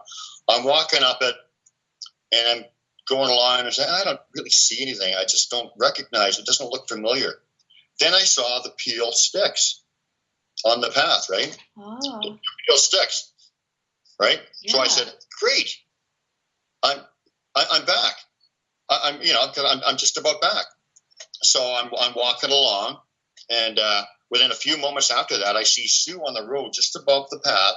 walking up it, and I'm going along, and I say, I don't really see anything. I just don't recognize it. It doesn't look familiar. Then I saw the peel sticks on the path, right? Oh. The peel sticks, right? Yeah. So I said, great. I'm back. I'm just about back. So I'm walking along, and within a few moments after that, I see Sue on the road just above the path,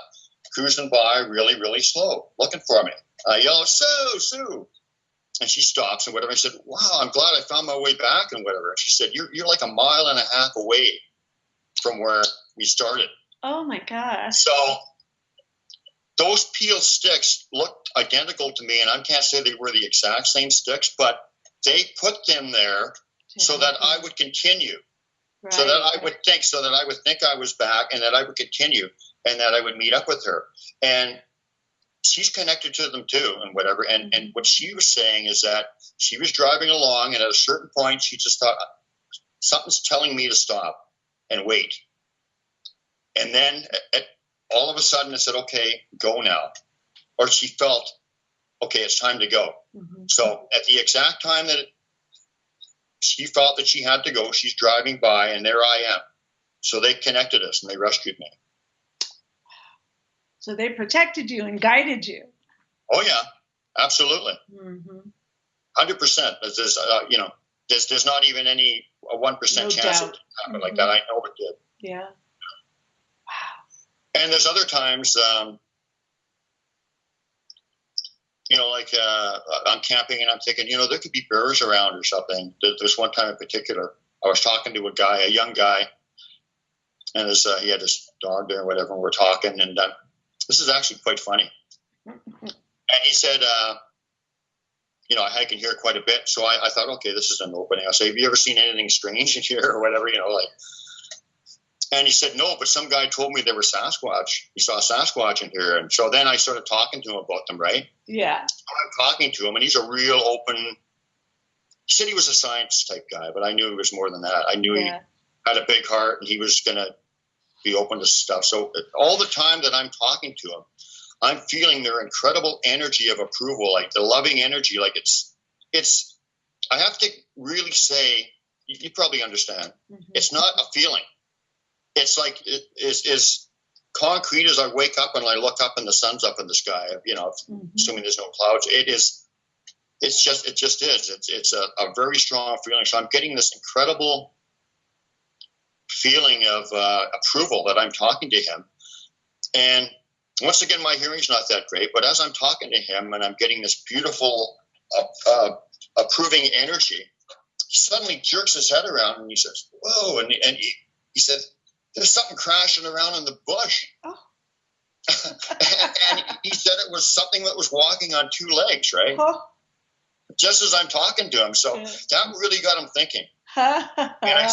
cruising by really, really slow, looking for me. I yell, Sue! And she stops and whatever. I said, wow, I'm glad I found my way back and whatever. And she said, you're like 1.5 miles away from where we started. Oh, my gosh. So those peeled sticks looked identical to me, and I can't say they were the exact same sticks, but they put them there so that I would continue. Right. So that I would think I was back, and that I would continue, and that I would meet up with her. And she's connected to them too, and whatever. And what she was saying is that she was driving along, and at a certain point, she just thought, something's telling me to stop and wait. And then all of a sudden, it said, okay, go now. Or she felt, okay, it's time to go. Mm-hmm. So at the exact time that she felt that she had to go, she's driving by, and there I am. So they connected us, and they rescued me. So they protected you and guided you. Oh yeah, absolutely. 100%. There's not even a 1% chance of it happened like that. I know it did. Yeah. Wow. And there's other times, I'm camping and I'm thinking, there could be bears around or something. There's one time in particular, I was talking to a young guy, and he had this dog there or whatever, and we're talking, and this is actually quite funny. And he said, I hike in here quite a bit. So I thought, okay, this is an opening. I say, have you ever seen anything strange in here or whatever, And he said, no, but some guy told me there were Sasquatch. He saw Sasquatch in here. And so then I started talking to him about them, right? Yeah. So I'm talking to him, and he's a real open, he said he was a science type guy, but I knew he was more than that. I knew he had a big heart, and he was going to be open to stuff. So all the time that I'm talking to him, I'm feeling their incredible energy of approval, like the loving energy. Like it's, I have to really say, you probably understand. Mm-hmm. It's not a feeling. It's like, concrete as I wake up and I look up and the sun's up in the sky, assuming there's no clouds. It just is. It's a very strong feeling. So I'm getting this incredible feeling of approval that I'm talking to him. And once again, my hearing's not that great, but as I'm talking to him and I'm getting this beautiful approving energy, he suddenly jerks his head around and he says, whoa, and he said, there's something crashing around in the bush. Oh. and he said it was something that was walking on two legs, right? Oh. Just as I'm talking to him. So that really got him thinking. And I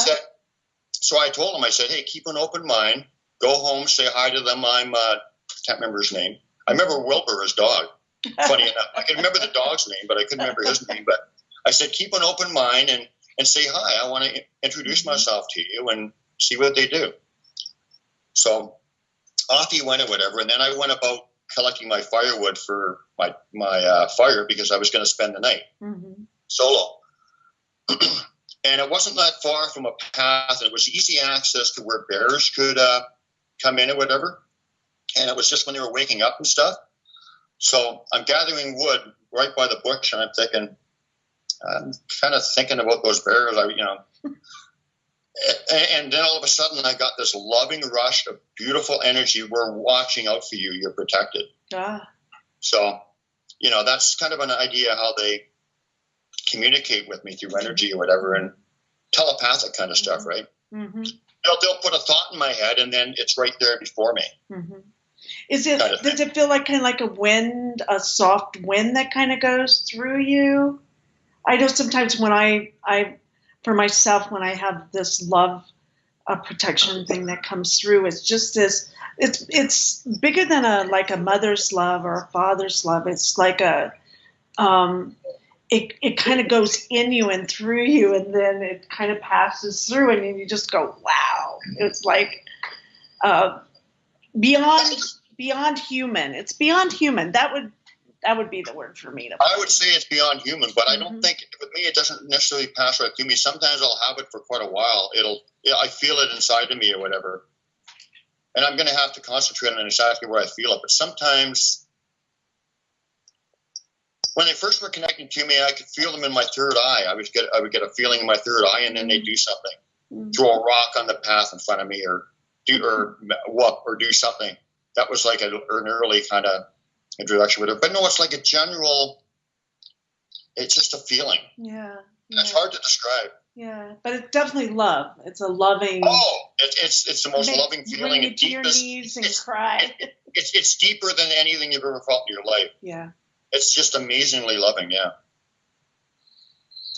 told him, I said, hey, keep an open mind. Go home, say hi to them. Can't remember his name. I remember Wilbur, his dog. Funny enough. I can remember the dog's name, but I couldn't remember his name. But I said, keep an open mind and say hi. I want to introduce myself to you and see what they do. So off he went or whatever. And then I went about collecting my firewood for my fire because I was going to spend the night solo. And it wasn't that far from a path. It was easy access to where bears could come in or whatever. And it was just when they were waking up and stuff. So I'm gathering wood right by the bush, and I'm kind of thinking about those bears, And then all of a sudden I got this loving rush of beautiful energy. We're watching out for you. You're protected. Ah. So, that's kind of an idea how they communicate with me through energy or whatever, and telepathic kind of stuff, right? Mm-hmm. They'll put a thought in my head and then it's right there before me. Mm-hmm. Does it feel like kind of like a wind, a soft wind that kind of goes through you? I know sometimes when I for myself, when I have this love protection thing that comes through, it's just this, it's bigger than a mother's love or a father's love. It's like it kind of goes in you and through you, and then it kind of passes through, and then you just go, wow. It's like beyond human. It's beyond human. That would be the word for me. I would say it's beyond human, but I don't think, with me, it doesn't necessarily pass right through me. Sometimes I'll have it for quite a while. I feel it inside of me or whatever. And I'm going to have to concentrate on exactly where I feel it. But sometimes when they first were connecting to me, I could feel them in my third eye. I would get a feeling in my third eye, and then they do something. Throw a rock on the path in front of me or do something. That was like an early kind of introduction with it. But no, it's like it's just a feeling. Yeah. It's hard to describe. Yeah, but it's definitely love. It's a loving. Oh, it's the most loving feeling. Bring you to your knees and cry. It's deeper than anything you've ever felt in your life. Yeah. It's just amazingly loving. Yeah.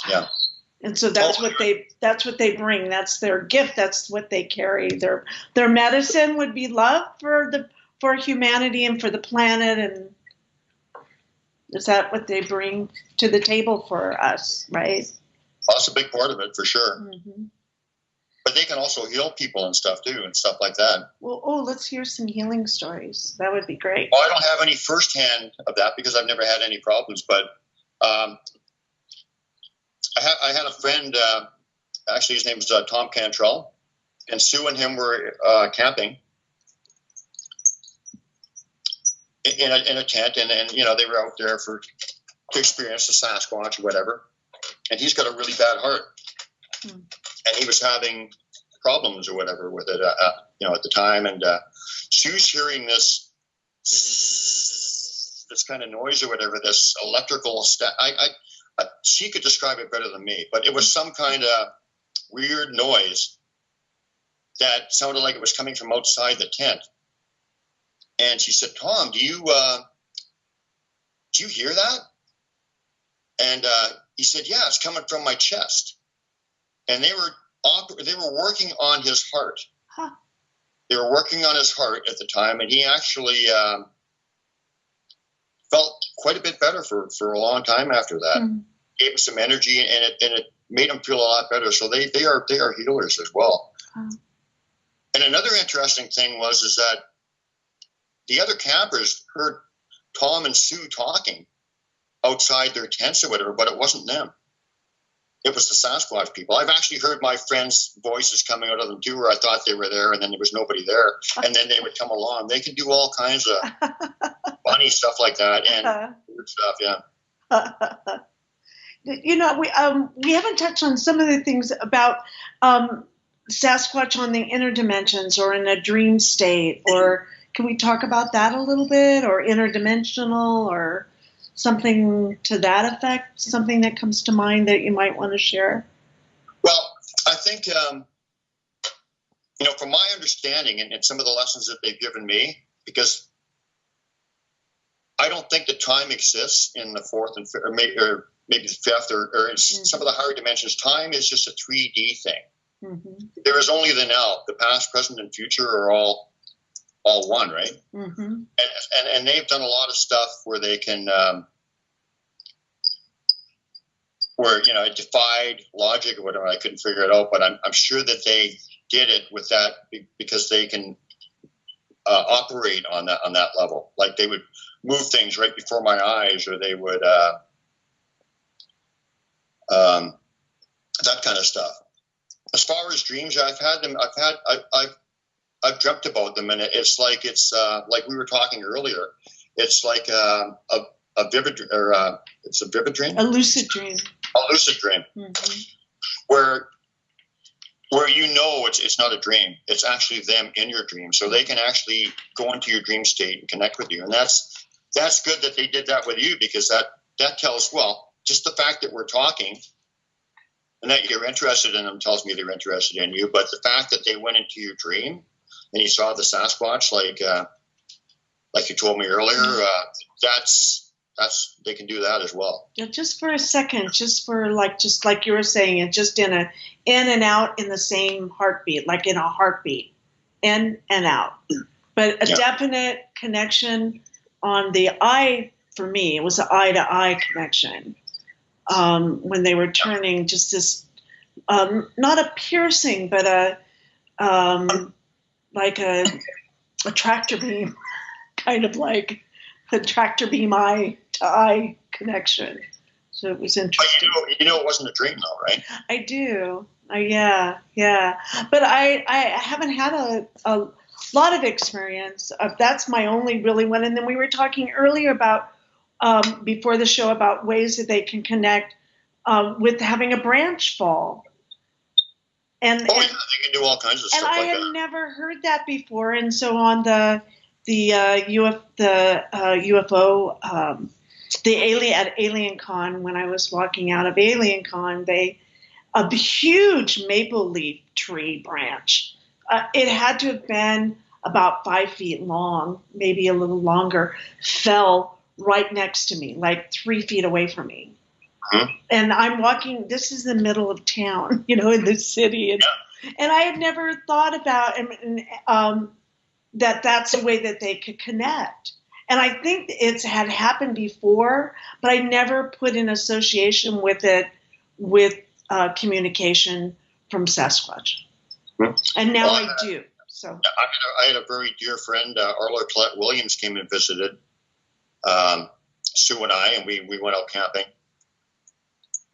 Yeah. And so that's what they bring. That's their gift. That's what they carry. Their medicine would be love for humanity and for the planet. And is that what they bring to the table for us, right? That's a big part of it, for sure. Mm-hmm. But they can also heal people and stuff, too, and stuff like that. Well, let's hear some healing stories. That would be great. Well, I don't have any firsthand of that because I've never had any problems. But I had a friend, actually his name was Thom Cantrall, and Sue and him were camping in a tent, and they were out there to experience the Sasquatch or whatever. And he's got a really bad heart, and he was having problems or whatever with it, at the time. And Sue's hearing this kind of noise or whatever, this electrical she could describe it better than me, but it was some kind of weird noise that sounded like it was coming from outside the tent. And she said, "Thom, do you hear that?" And he said, "Yeah, it's coming from my chest." And they were working on his heart. Huh. They were working on his heart at the time, and he actually felt quite a bit better for a long time after that. Mm-hmm. Gave him some energy, and it made him feel a lot better. So they are healers as well. Oh. And another interesting thing is that the other campers heard Thom and Sue talking outside their tents or whatever, but it wasn't them. it was the Sasquatch people. I've actually heard my friends' voices coming out of them too, where I thought they were there and then there was nobody there. And then they would come along. They can do all kinds of funny stuff like that and weird stuff, yeah. You know, we haven't touched on some of the things about Sasquatch on the inner dimensions or in a dream state, or can we talk about that a little bit, or interdimensional, or something to that effect, something that comes to mind that you might want to share? Well, I think, you know, from my understanding and some of the lessons that they've given me, because I don't think that time exists in the fourth and fifth, or maybe the fifth, or in some of the higher dimensions. Time is just a 3D thing. Mm-hmm. There is only the now. The past, present, and future are all one, right? Mm-hmm. And they've done a lot of stuff where they can, where, you know, it defied logic or whatever. I couldn't figure it out, but I'm sure that they did it with that because they can operate on that level. Like they would move things right before my eyes, or they would that kind of stuff. As far as dreams, I've had them. I've dreamt about them, and it's like we were talking earlier. It's like a vivid, or it's a vivid dream, a lucid dream, mm-hmm. where you know it's not a dream. It's actually them in your dream, so they can actually go into your dream state and connect with you, and that's good that they did that with you, because that tells, well, just the fact that we're talking. And that you're interested in them tells me they're interested in you. But the fact that they went into your dream and you saw the Sasquatch, like you told me earlier, that's they can do that as well. Yeah, just for a second, just like you were saying, it just in and out in the same heartbeat, like in a heartbeat, in and out. But a definite connection on the eye. For me, it was an eye-to-eye connection. When they were turning, just this, not a piercing, but like a tractor beam, kind of like a tractor beam eye-to-eye connection. So it was interesting. But you know it wasn't a dream though, right? I do. Yeah. But I haven't had a lot of experience. That's my only really one. And then we were talking earlier about, before the show, about ways that they can connect with having a branch fall. And they can do all kinds of stuff like that. And I had never heard that before. And so on the UFO, at Alien Con, when I was walking out of Alien Con, a huge maple leaf tree branch. It had to have been about 5 feet long, maybe a little longer, fell right next to me, like 3 feet away from me. Mm-hmm. And I'm walking, this is the middle of town, you know, in the city. And I had never thought about that's a way that they could connect. And I think it's had happened before, but I never put in association with it with communication from Sasquatch. Mm-hmm. And now I do. So I had a very dear friend, Arlo Collette Williams, came and visited Sue and I, and we went out camping.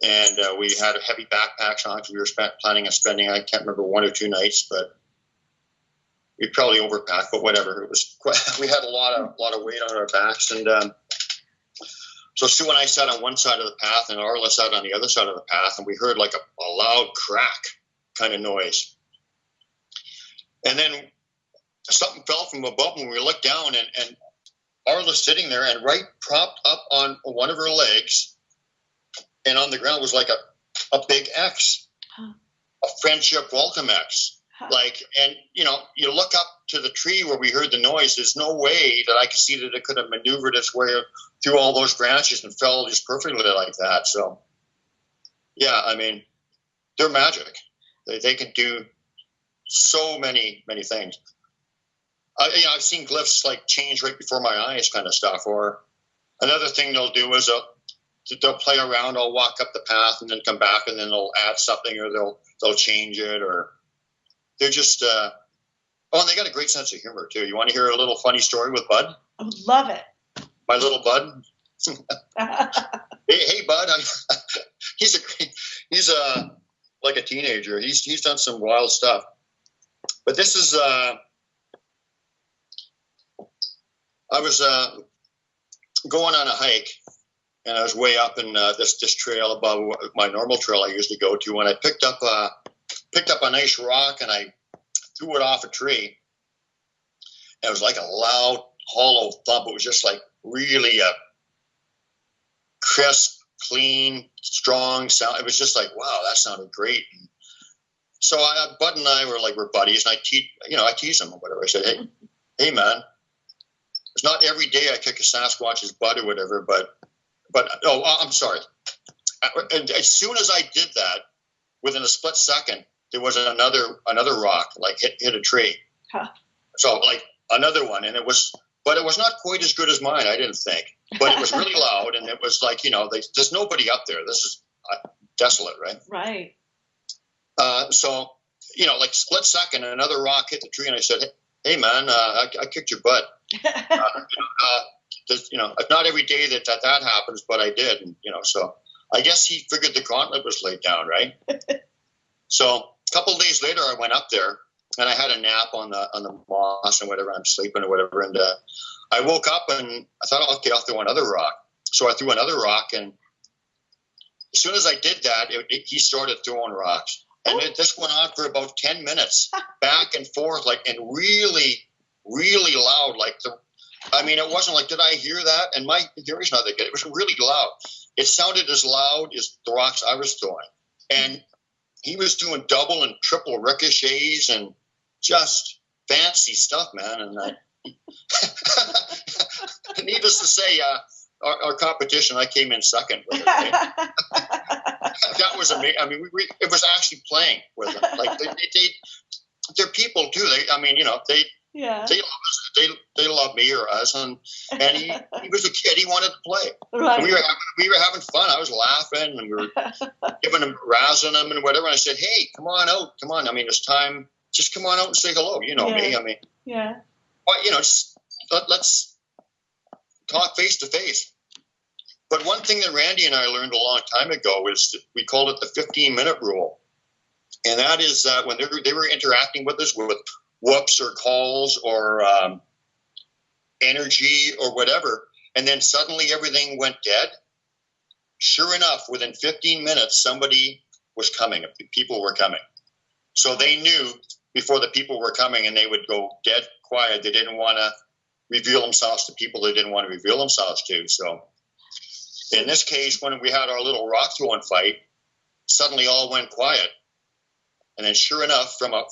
And we had heavy backpacks on because we were planning on spending, I can't remember, 1 or 2 nights, but we probably overpacked, but whatever. It was we had a lot of weight on our backs. And so Sue and I sat on one side of the path and Arla sat on the other side of the path, and we heard like a loud crack kind of noise. And then something fell from above, and we looked down, and Arla's sitting there, and right propped up on one of her legs and on the ground was like a big X, a friendship welcome X. Like, and you know, you look up to the tree where we heard the noise. There's no way that I could see that it could have maneuvered its way through all those branches and fell just perfectly like that. So, yeah, I mean, they're magic. They can do so many things. I've seen glyphs like change right before my eyes, kind of stuff. Or another thing they'll do is they'll play around. I'll walk up the path and then come back, and then they'll add something, or they'll change it, or they're just. And they got a great sense of humor too. You want to hear a little funny story with Bud? I would love it. My little Bud. Hey, Bud. he's like a teenager. He's done some wild stuff. But this is I was going on a hike, and I was way up in this trail above my normal trail I usually go to, and I picked up a nice rock and I threw it off a tree. And it was like a loud, hollow thump. It was just like really a crisp, clean, strong sound. It was just like, wow, that sounded great. And so Bud and I we're buddies, and I tease him or whatever. I said, hey man, it's not every day I kick a Sasquatch's butt or whatever, but I'm sorry. And as soon as I did that, within a split second, there was another rock like hit a tree. Huh. So like another one, and it was not quite as good as mine, I didn't think. But it was really loud, and it was like, there's nobody up there. This is desolate, right? Right. So, like split second, another rock hit the tree, and I said, hey man, I kicked your butt. It's not every day that happens, but I did. And, so I guess he figured the gauntlet was laid down, right? So a couple of days later, I went up there, and I had a nap on the moss and whatever. I'm sleeping or whatever. And I woke up, and I thought, okay, I'll throw another rock. So I threw another rock, and as soon as I did that, he started throwing rocks. And this went on for about 10 minutes, back and forth, and really, really loud. It wasn't like, did I hear that? And my hearing's not that good. It was really loud. It sounded as loud as the rocks I was throwing. And he was doing double and triple ricochets and just fancy stuff, man. And needless to say, our competition, I came in second with it. Right? That was amazing. It was actually playing with them. Like they're people too. They love me or us, and he was a kid. He wanted to play. Right. We were having fun. I was laughing, and we were giving him, razzing him, and whatever. And I said, "Hey, come on out, come on. It's time. Just come on out and say hello. You know me. Yeah. But let's talk face to face." But one thing that Randy and I learned a long time ago is that we called it the 15-minute rule. And that is that when they were interacting with us with whoops or calls or energy or whatever, and then suddenly everything went dead, sure enough, within 15 minutes, somebody was coming. People were coming. So they knew before the people were coming, and they would go dead quiet. They didn't want to reveal themselves to people they didn't want to reveal themselves to. So in this case, when we had our little rock throwing fight, suddenly all went quiet. And then sure enough, from a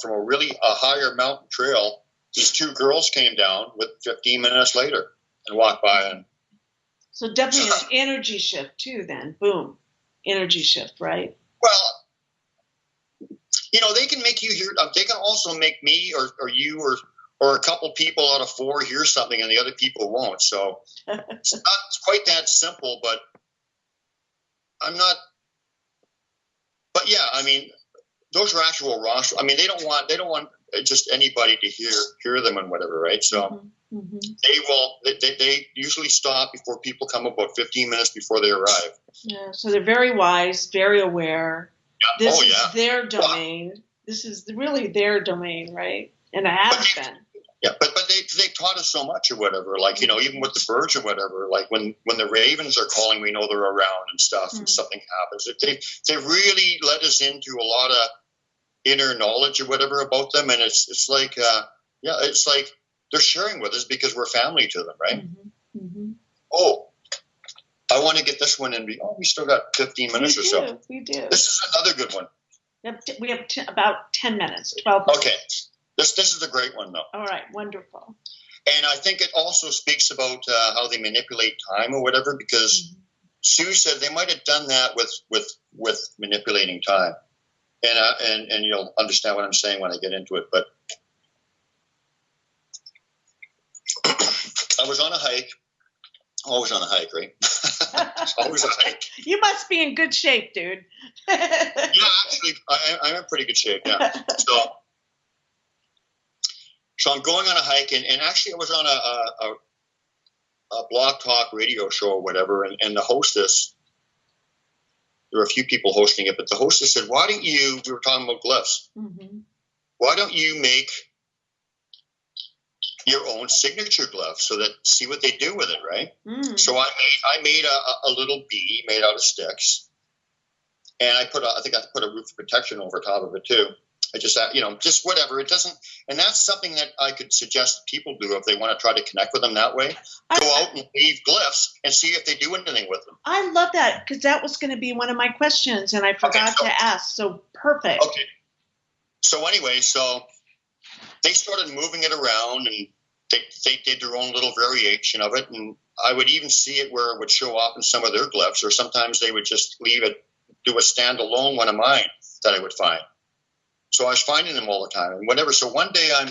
higher mountain trail, these two girls came down with 15 minutes later and walked by. And so definitely an energy shift too then. Boom. Energy shift, right? Well, they can make you hear, they can also make me or you or a couple people out of 4 hear something and the other people won't. So it's not quite that simple, but those are actual rosters. They don't want just anybody to hear them and whatever, right? So they usually stop before people come, about 15 minutes before they arrive. Yeah, so they're very wise, very aware. Yeah. This is their domain. Well, this is really their domain, right? And it has been. Yeah, but they taught us so much or whatever. Even with the birds or whatever. Like when the ravens are calling, we know they're around and stuff. And something happens. They really let us into a lot of inner knowledge or whatever about them, and it's like it's like they're sharing with us because we're family to them, right? Oh, I want to get this one in. We still got 15 minutes or so. We do. This is another good one. We have about 10 minutes, 12 minutes. Okay, this is a great one though. All right, wonderful. And I think it also speaks about how they manipulate time or whatever, because Sue said they might have done that with manipulating time. And you'll understand what I'm saying when I get into it. But I was on a hike. Always on a hike, right? Always a hike. You must be in good shape, dude. Yeah, actually, I'm in pretty good shape, yeah. So I'm going on a hike, and actually I was on a blog talk radio show or whatever, and the hostess, there were a few people hosting it, but the hostess said, why don't you, we were talking about glyphs, why don't you make your own signature glyph so that, see what they do with it, right? So I made a little bee made out of sticks, and I think I put a roof of protection over top of it too. I just, just whatever. It doesn't, and that's something that I could suggest people do if they want to try to connect with them that way. Go out and leave glyphs and see if they do anything with them. I love that, because that was going to be one of my questions, and I forgot to ask. So perfect. Okay. So anyway, so they started moving it around, and they did their own little variation of it, and I would even see it where it would show up in some of their glyphs, or sometimes they would just leave it, do a standalone one of mine that I would find. So I was finding them all the time, and whatever. So one day I'm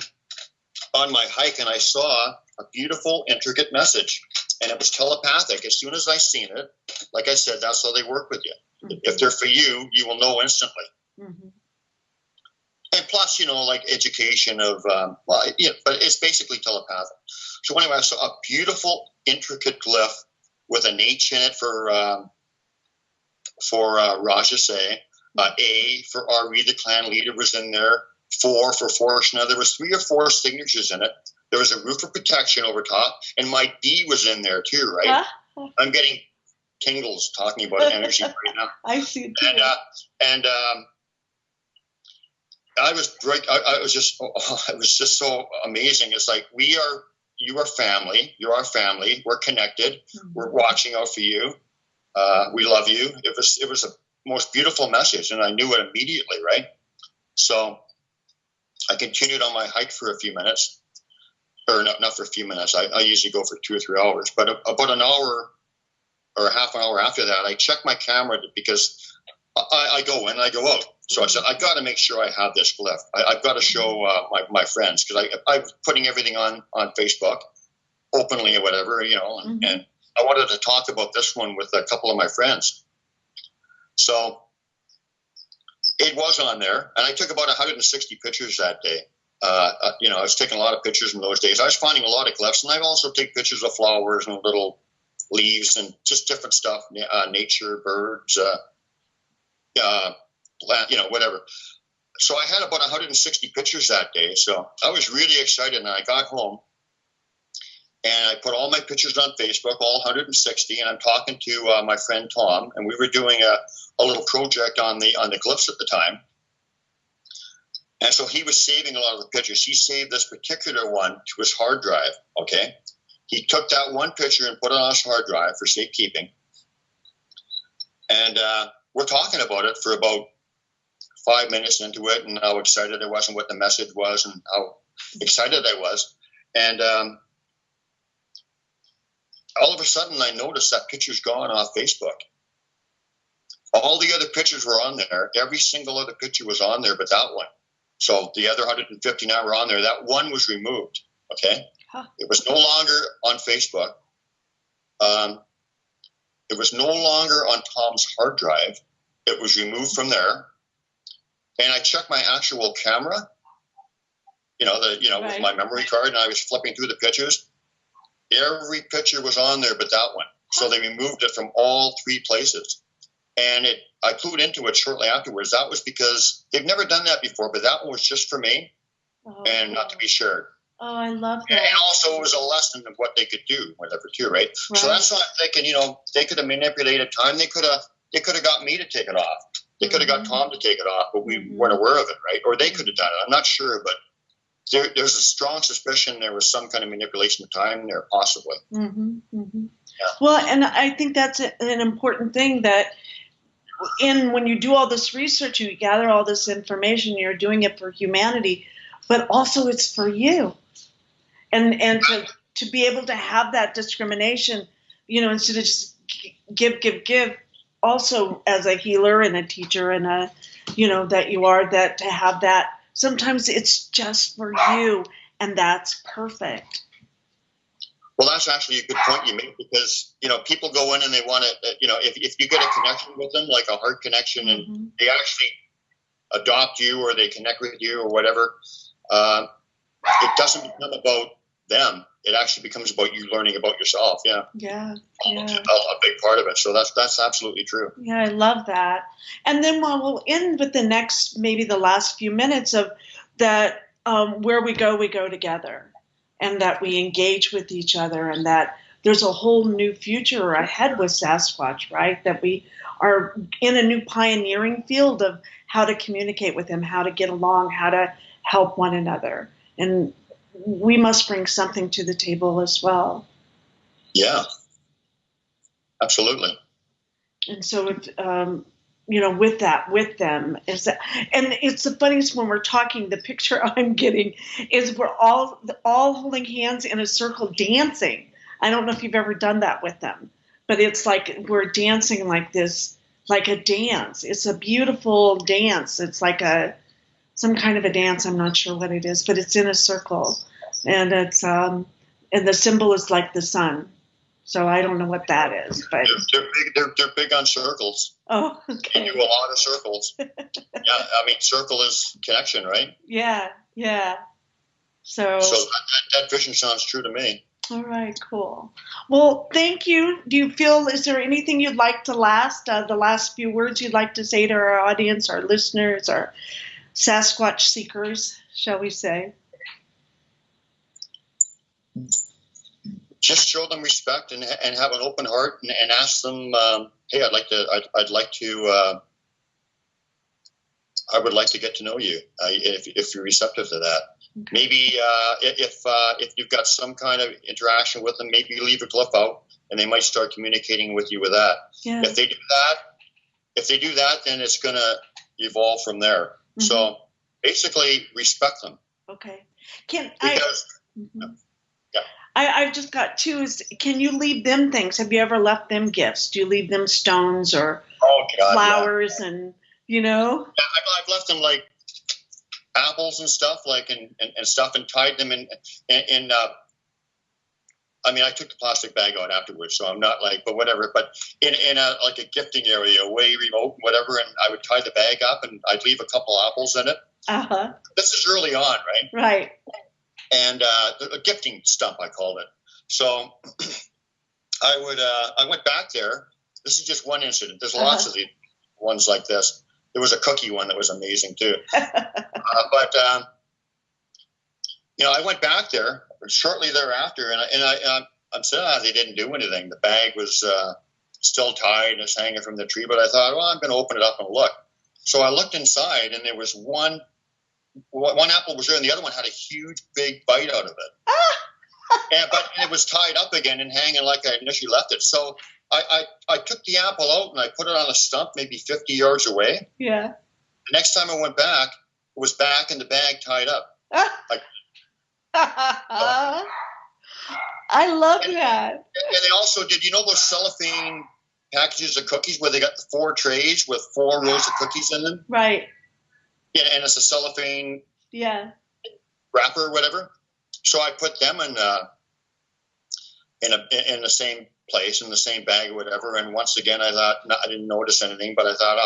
on my hike, and I saw a beautiful, intricate message, and it was telepathic. As soon as I seen it, like I said, that's how they work with you. If they're for you, you will know instantly. And plus, like education of, but it's basically telepathic. So anyway, I saw a beautiful, intricate glyph with an H in it for Rajase. A for Ari, the clan leader, was in there. 4 for Forshna. There was 3 or 4 signatures in it. There was a roof of protection over top, and my D was in there too, right? I'm getting tingles talking about energy right now. I see it too. And I was great. I was just so amazing. It's like, you are family. You're our family. We're connected. We're watching out for you. We love you. It was a most beautiful message, and I knew it immediately, right? So I continued on my hike for a few minutes, or not for a few minutes. I usually go for 2 or 3 hours, but about an hour or a half an hour after that, I checked my camera because I go in, I go out. So I said, I got to make sure I have this glyph. I've got to show my friends, because I was putting everything on Facebook openly or whatever, and I wanted to talk about this one with a couple of my friends. So it was on there, and I took about 160 pictures that day. I was taking a lot of pictures in those days. I was finding a lot of glyphs, and I also take pictures of flowers and little leaves and just different stuff, nature, birds, whatever. So I had about 160 pictures that day. So I was really excited, and I got home, and I put all my pictures on Facebook, all 160, and I'm talking to my friend Thom, and we were doing a little project on the glyphs at the time. And so he was saving a lot of the pictures. He saved this particular one to his hard drive, okay? He took that one picture and put it on his hard drive for safekeeping. And we're talking about it for about 5 minutes into it, and how excited I was and what the message was and how excited I was. And all of a sudden, I noticed that picture's gone off Facebook. All the other pictures were on there. Every single other picture was on there but that one. So the other 159 were on there. That one was removed, okay? It was no longer on Facebook. It was no longer on Thom's hard drive. It was removed from there. And I checked my actual camera, with my memory card, and I was flipping through the pictures. Every picture was on there but that one. So they removed it from all 3 places. And I clued into it shortly afterwards. That was because they've never done that before, but that one was just for me and not to be shared. Oh, I love that. And also it was a lesson of what they could do, whatever, too, right? So that's why I'm thinking, they could have manipulated time. They could have got me to take it off. They could have got Thom to take it off, but we weren't aware of it, right? Or they could have done it. I'm not sure, but there's a strong suspicion there was some kind of manipulation of time there, possibly. Yeah. Well, and I think that's an important thing, that when you do all this research, you gather all this information, you're doing it for humanity, but also it's for you. And to be able to have that discrimination, instead of just give, also as a healer and a teacher and that you are, that to have that, sometimes it's just for you, and that's perfect. Well, that's actually a good point you make, because, people go in and they want to, if you get a connection with them, like a heart connection, and they actually adopt you or they connect with you or whatever, it doesn't become about them. It actually becomes about you learning about yourself. Yeah. Yeah. A big part of it. So that's absolutely true. Yeah, I love that. And then we'll end with the last few minutes of that, where we go together, and that we engage with each other, and that there's a whole new future ahead with Sasquatch, right? That we are in a new pioneering field of how to communicate with him, how to get along, how to help one another. And we must bring something to the table as well. Yeah, absolutely. And so, with them is that, and it's the funniest when we're talking. The picture I'm getting is we're all holding hands in a circle, dancing. I don't know if you've ever done that with them, but it's like we're dancing like this, like a dance. It's a beautiful dance. It's like some kind of a dance. I'm not sure what it is, but it's in a circle, and it's and the symbol is like the sun. So I don't know what that is, but they're big on circles. Oh, okay. They do a lot of circles. Yeah, I mean, circle is connection, right? Yeah. So that vision sounds true to me. All right, cool. Well, thank you. Is there anything you'd like to the last few words you'd like to say to our audience, our listeners, our Sasquatch seekers, shall we say? Just show them respect and have an open heart and ask them, hey, I would like to get to know you if you're receptive to that. Okay. Maybe if you've got some kind of interaction with them, maybe you leave a clip out and they might start communicating with you with that. Yeah. If they do that, then it's going to evolve from there. Mm-hmm. So basically, respect them. Okay. I've just got two. Can you leave them things? Have you ever left them gifts? Do you leave them stones or flowers and, Yeah, I've left them like apples and stuff, and stuff, and tied them in I mean, I took the plastic bag out afterwards, so I'm not but whatever. But in a gifting area, way remote, whatever, and I would tie the bag up and I'd leave a couple apples in it. Uh-huh. This is early on, right? Right. And a gifting stump, I called it. So I went back there. This is just one incident. There's lots of these ones like this. There was a cookie one that was amazing too. But I went back there shortly thereafter, and I'm sad they didn't do anything. The bag was still tied and it's hanging from the tree. But I thought, well, I'm going to open it up and look. So I looked inside, and there was one apple was there, and the other one had a huge, big bite out of it. But it was tied up again and hanging like I initially left it. So I took the apple out and I put it on a stump maybe 50 yards away. Yeah. The next time I went back, it was back in the bag tied up. I love that. And they also did, those cellophane packages of cookies where they got the 4 trays with 4 rows of cookies in them? Right. Yeah, and it's a cellophane wrapper or whatever. So I put them in the same place, in the same bag or whatever. And once again, I thought, I didn't notice anything, but I thought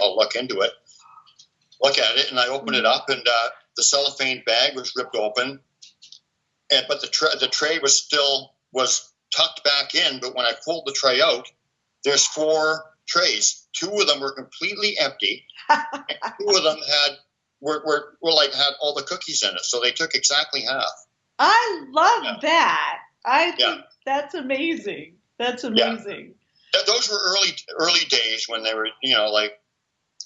I'll look into it. Look at it, and I opened it up, and the cellophane bag was ripped open, but the tray was tucked back in. But when I pulled the tray out, there's 4 trays. 2 of them were completely empty. And 2 of them had all the cookies in it. So they took exactly half. I love that. I think that's amazing. That's amazing. Yeah. Those were early days when they were,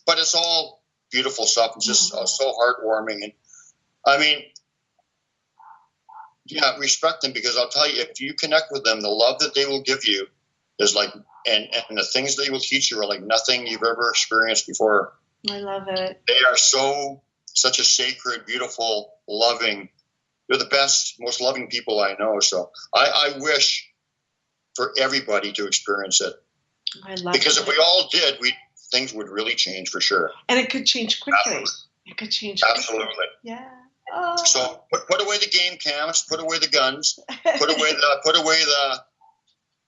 but it's all beautiful stuff. It's just so heartwarming. And I mean, respect them, because I'll tell you, if you connect with them, the love that they will give you is and the things they will teach you are like nothing you've ever experienced before. I love it. They are such a sacred, beautiful, loving. They're the best, most loving people I know. So I wish for everybody to experience it. I love it. Because if we all did, things would really change for sure. And it could change quickly. Absolutely. It could change Absolutely. quickly. Yeah. Oh. So put away the game cams, put away the guns, put away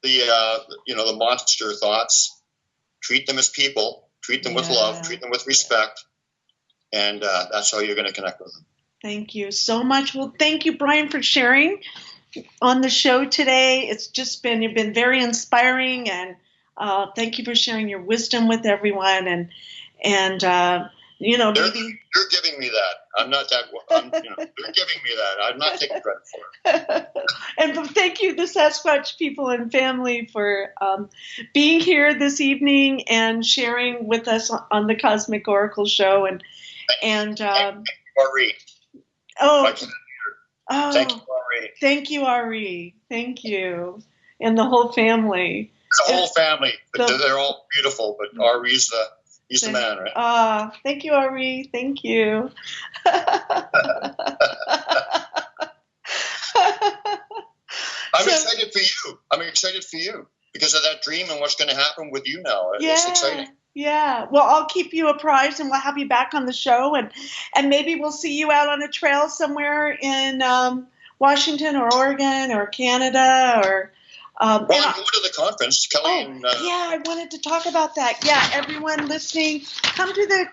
the monster thoughts. Treat them as people. Treat them with love. Treat them with respect. And that's how you're going to connect with them. Thank you so much. Well, thank you, Brian, for sharing on the show today. You've been very inspiring, and thank you for sharing your wisdom with everyone. And maybe you're giving me that. I'm not that. You're giving me that. I'm not taking credit for it. And thank you, the Sasquatch people and family, for being here this evening and sharing with us on the Cosmic Oracle Show. And Ari. Thank you, Ari. Thank you, Ari. Thank you, and the whole family. The whole family, but they're all beautiful. But Ari's he's the man, right? Thank you, Ari. Thank you. I'm excited for you. I'm excited for you because of that dream and what's going to happen with you now. It's exciting. Yeah. Well, I'll keep you apprised, and we'll have you back on the show, and maybe we'll see you out on a trail somewhere in Washington or Oregon or Canada or. I'm going to the conference, Kelly. Yeah, I wanted to talk about that. Yeah, everyone listening, come to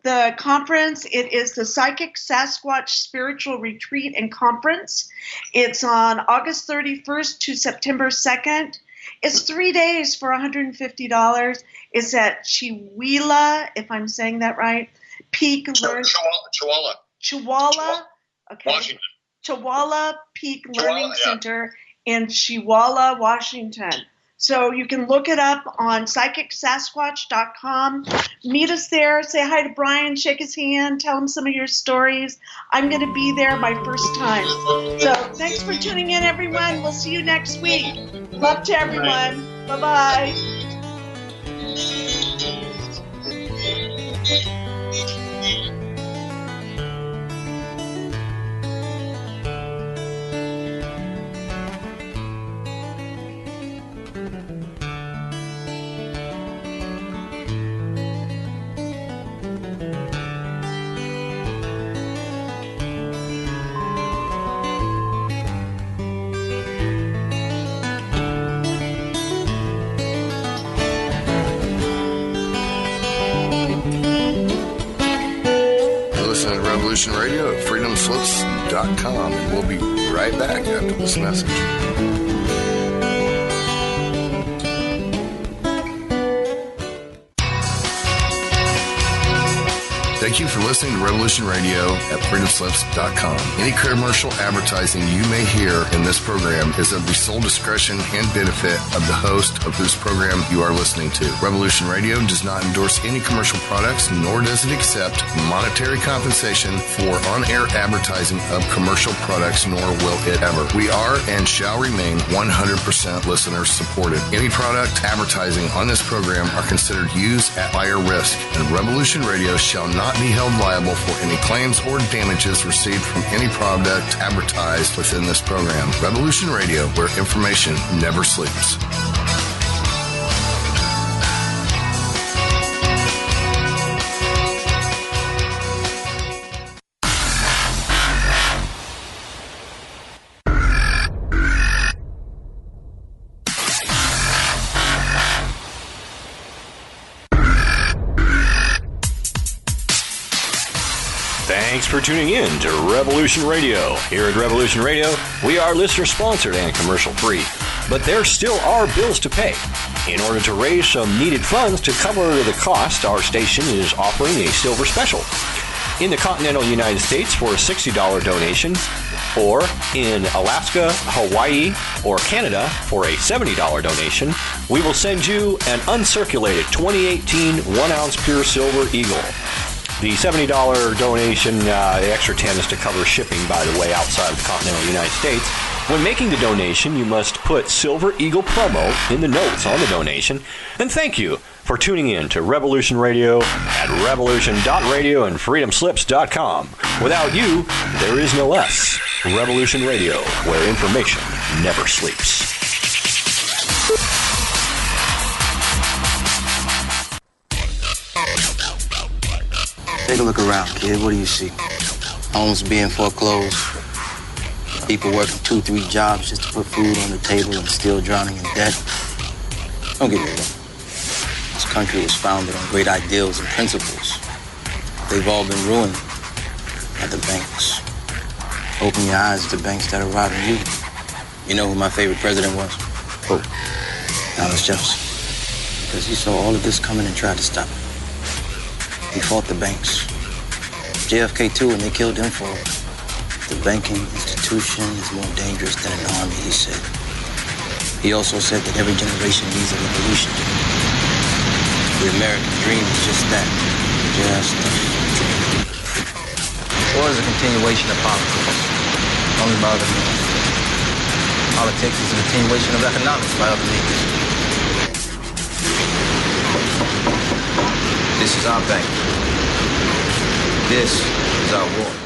the conference. It is the Psychic Sasquatch Spiritual Retreat and Conference. It's on August 31st to September 2nd. It's 3 days for $150. It's at Chihuahua, if I'm saying that right. Chihuahua. Okay. Washington. Chihuahua Peak Learning Center in Chihuahua, Washington. So you can look it up on PsychicSasquatch.com. Meet us there. Say hi to Brian. Shake his hand. Tell him some of your stories. I'm going to be there my first time. So thanks for tuning in, everyone. We'll see you next week. Love to everyone. Bye-bye. Radio at freedomslips.com, and we'll be right back after this message. Thank you for listening to Revolution Radio at freedomslips.com. Any commercial advertising you may hear in this program is of the sole discretion and benefit of the host of whose program you are listening to. Revolution Radio does not endorse any commercial products, nor does it accept monetary compensation for on-air advertising of commercial products, nor will it ever. We are and shall remain 100% listener supported. Any product advertising on this program are considered used at higher risk, and Revolution Radio shall not be held liable for any claims or damages received from any product advertised within this program. Revolution Radio, where information never sleeps. Thanks for tuning in to Revolution Radio. Here at Revolution Radio, we are listener-sponsored and commercial-free, but there still are bills to pay. In order to raise some needed funds to cover the cost, our station is offering a silver special. In the continental United States for a $60 donation, or in Alaska, Hawaii, or Canada for a $70 donation, we will send you an uncirculated 2018 1-ounce pure silver eagle. The $70 donation, the extra 10 is to cover shipping, by the way, outside of the continental United States. When making the donation, you must put Silver Eagle promo in the notes on the donation. And thank you for tuning in to Revolution Radio at revolution.radio and freedomslips.com. Without you, there is no us. Revolution Radio, where information never sleeps. Take a look around, kid. What do you see? Homes being foreclosed. People working 2-3 jobs just to put food on the table and still drowning in debt. Don't get me wrong. This country was founded on great ideals and principles. They've all been ruined at the banks. Open your eyes to banks that are robbing you. You know who my favorite president was? Who? Thomas Jefferson. Because he saw all of this coming and tried to stop it. He fought the banks. JFK too, and they killed him for it. The banking institution is more dangerous than an army, he said. He also said that every generation needs a revolution. The American dream is just that. Just a dream. War is a continuation of politics, only by other means. Politics is a continuation of economics by other means. This is our bank. This is our war.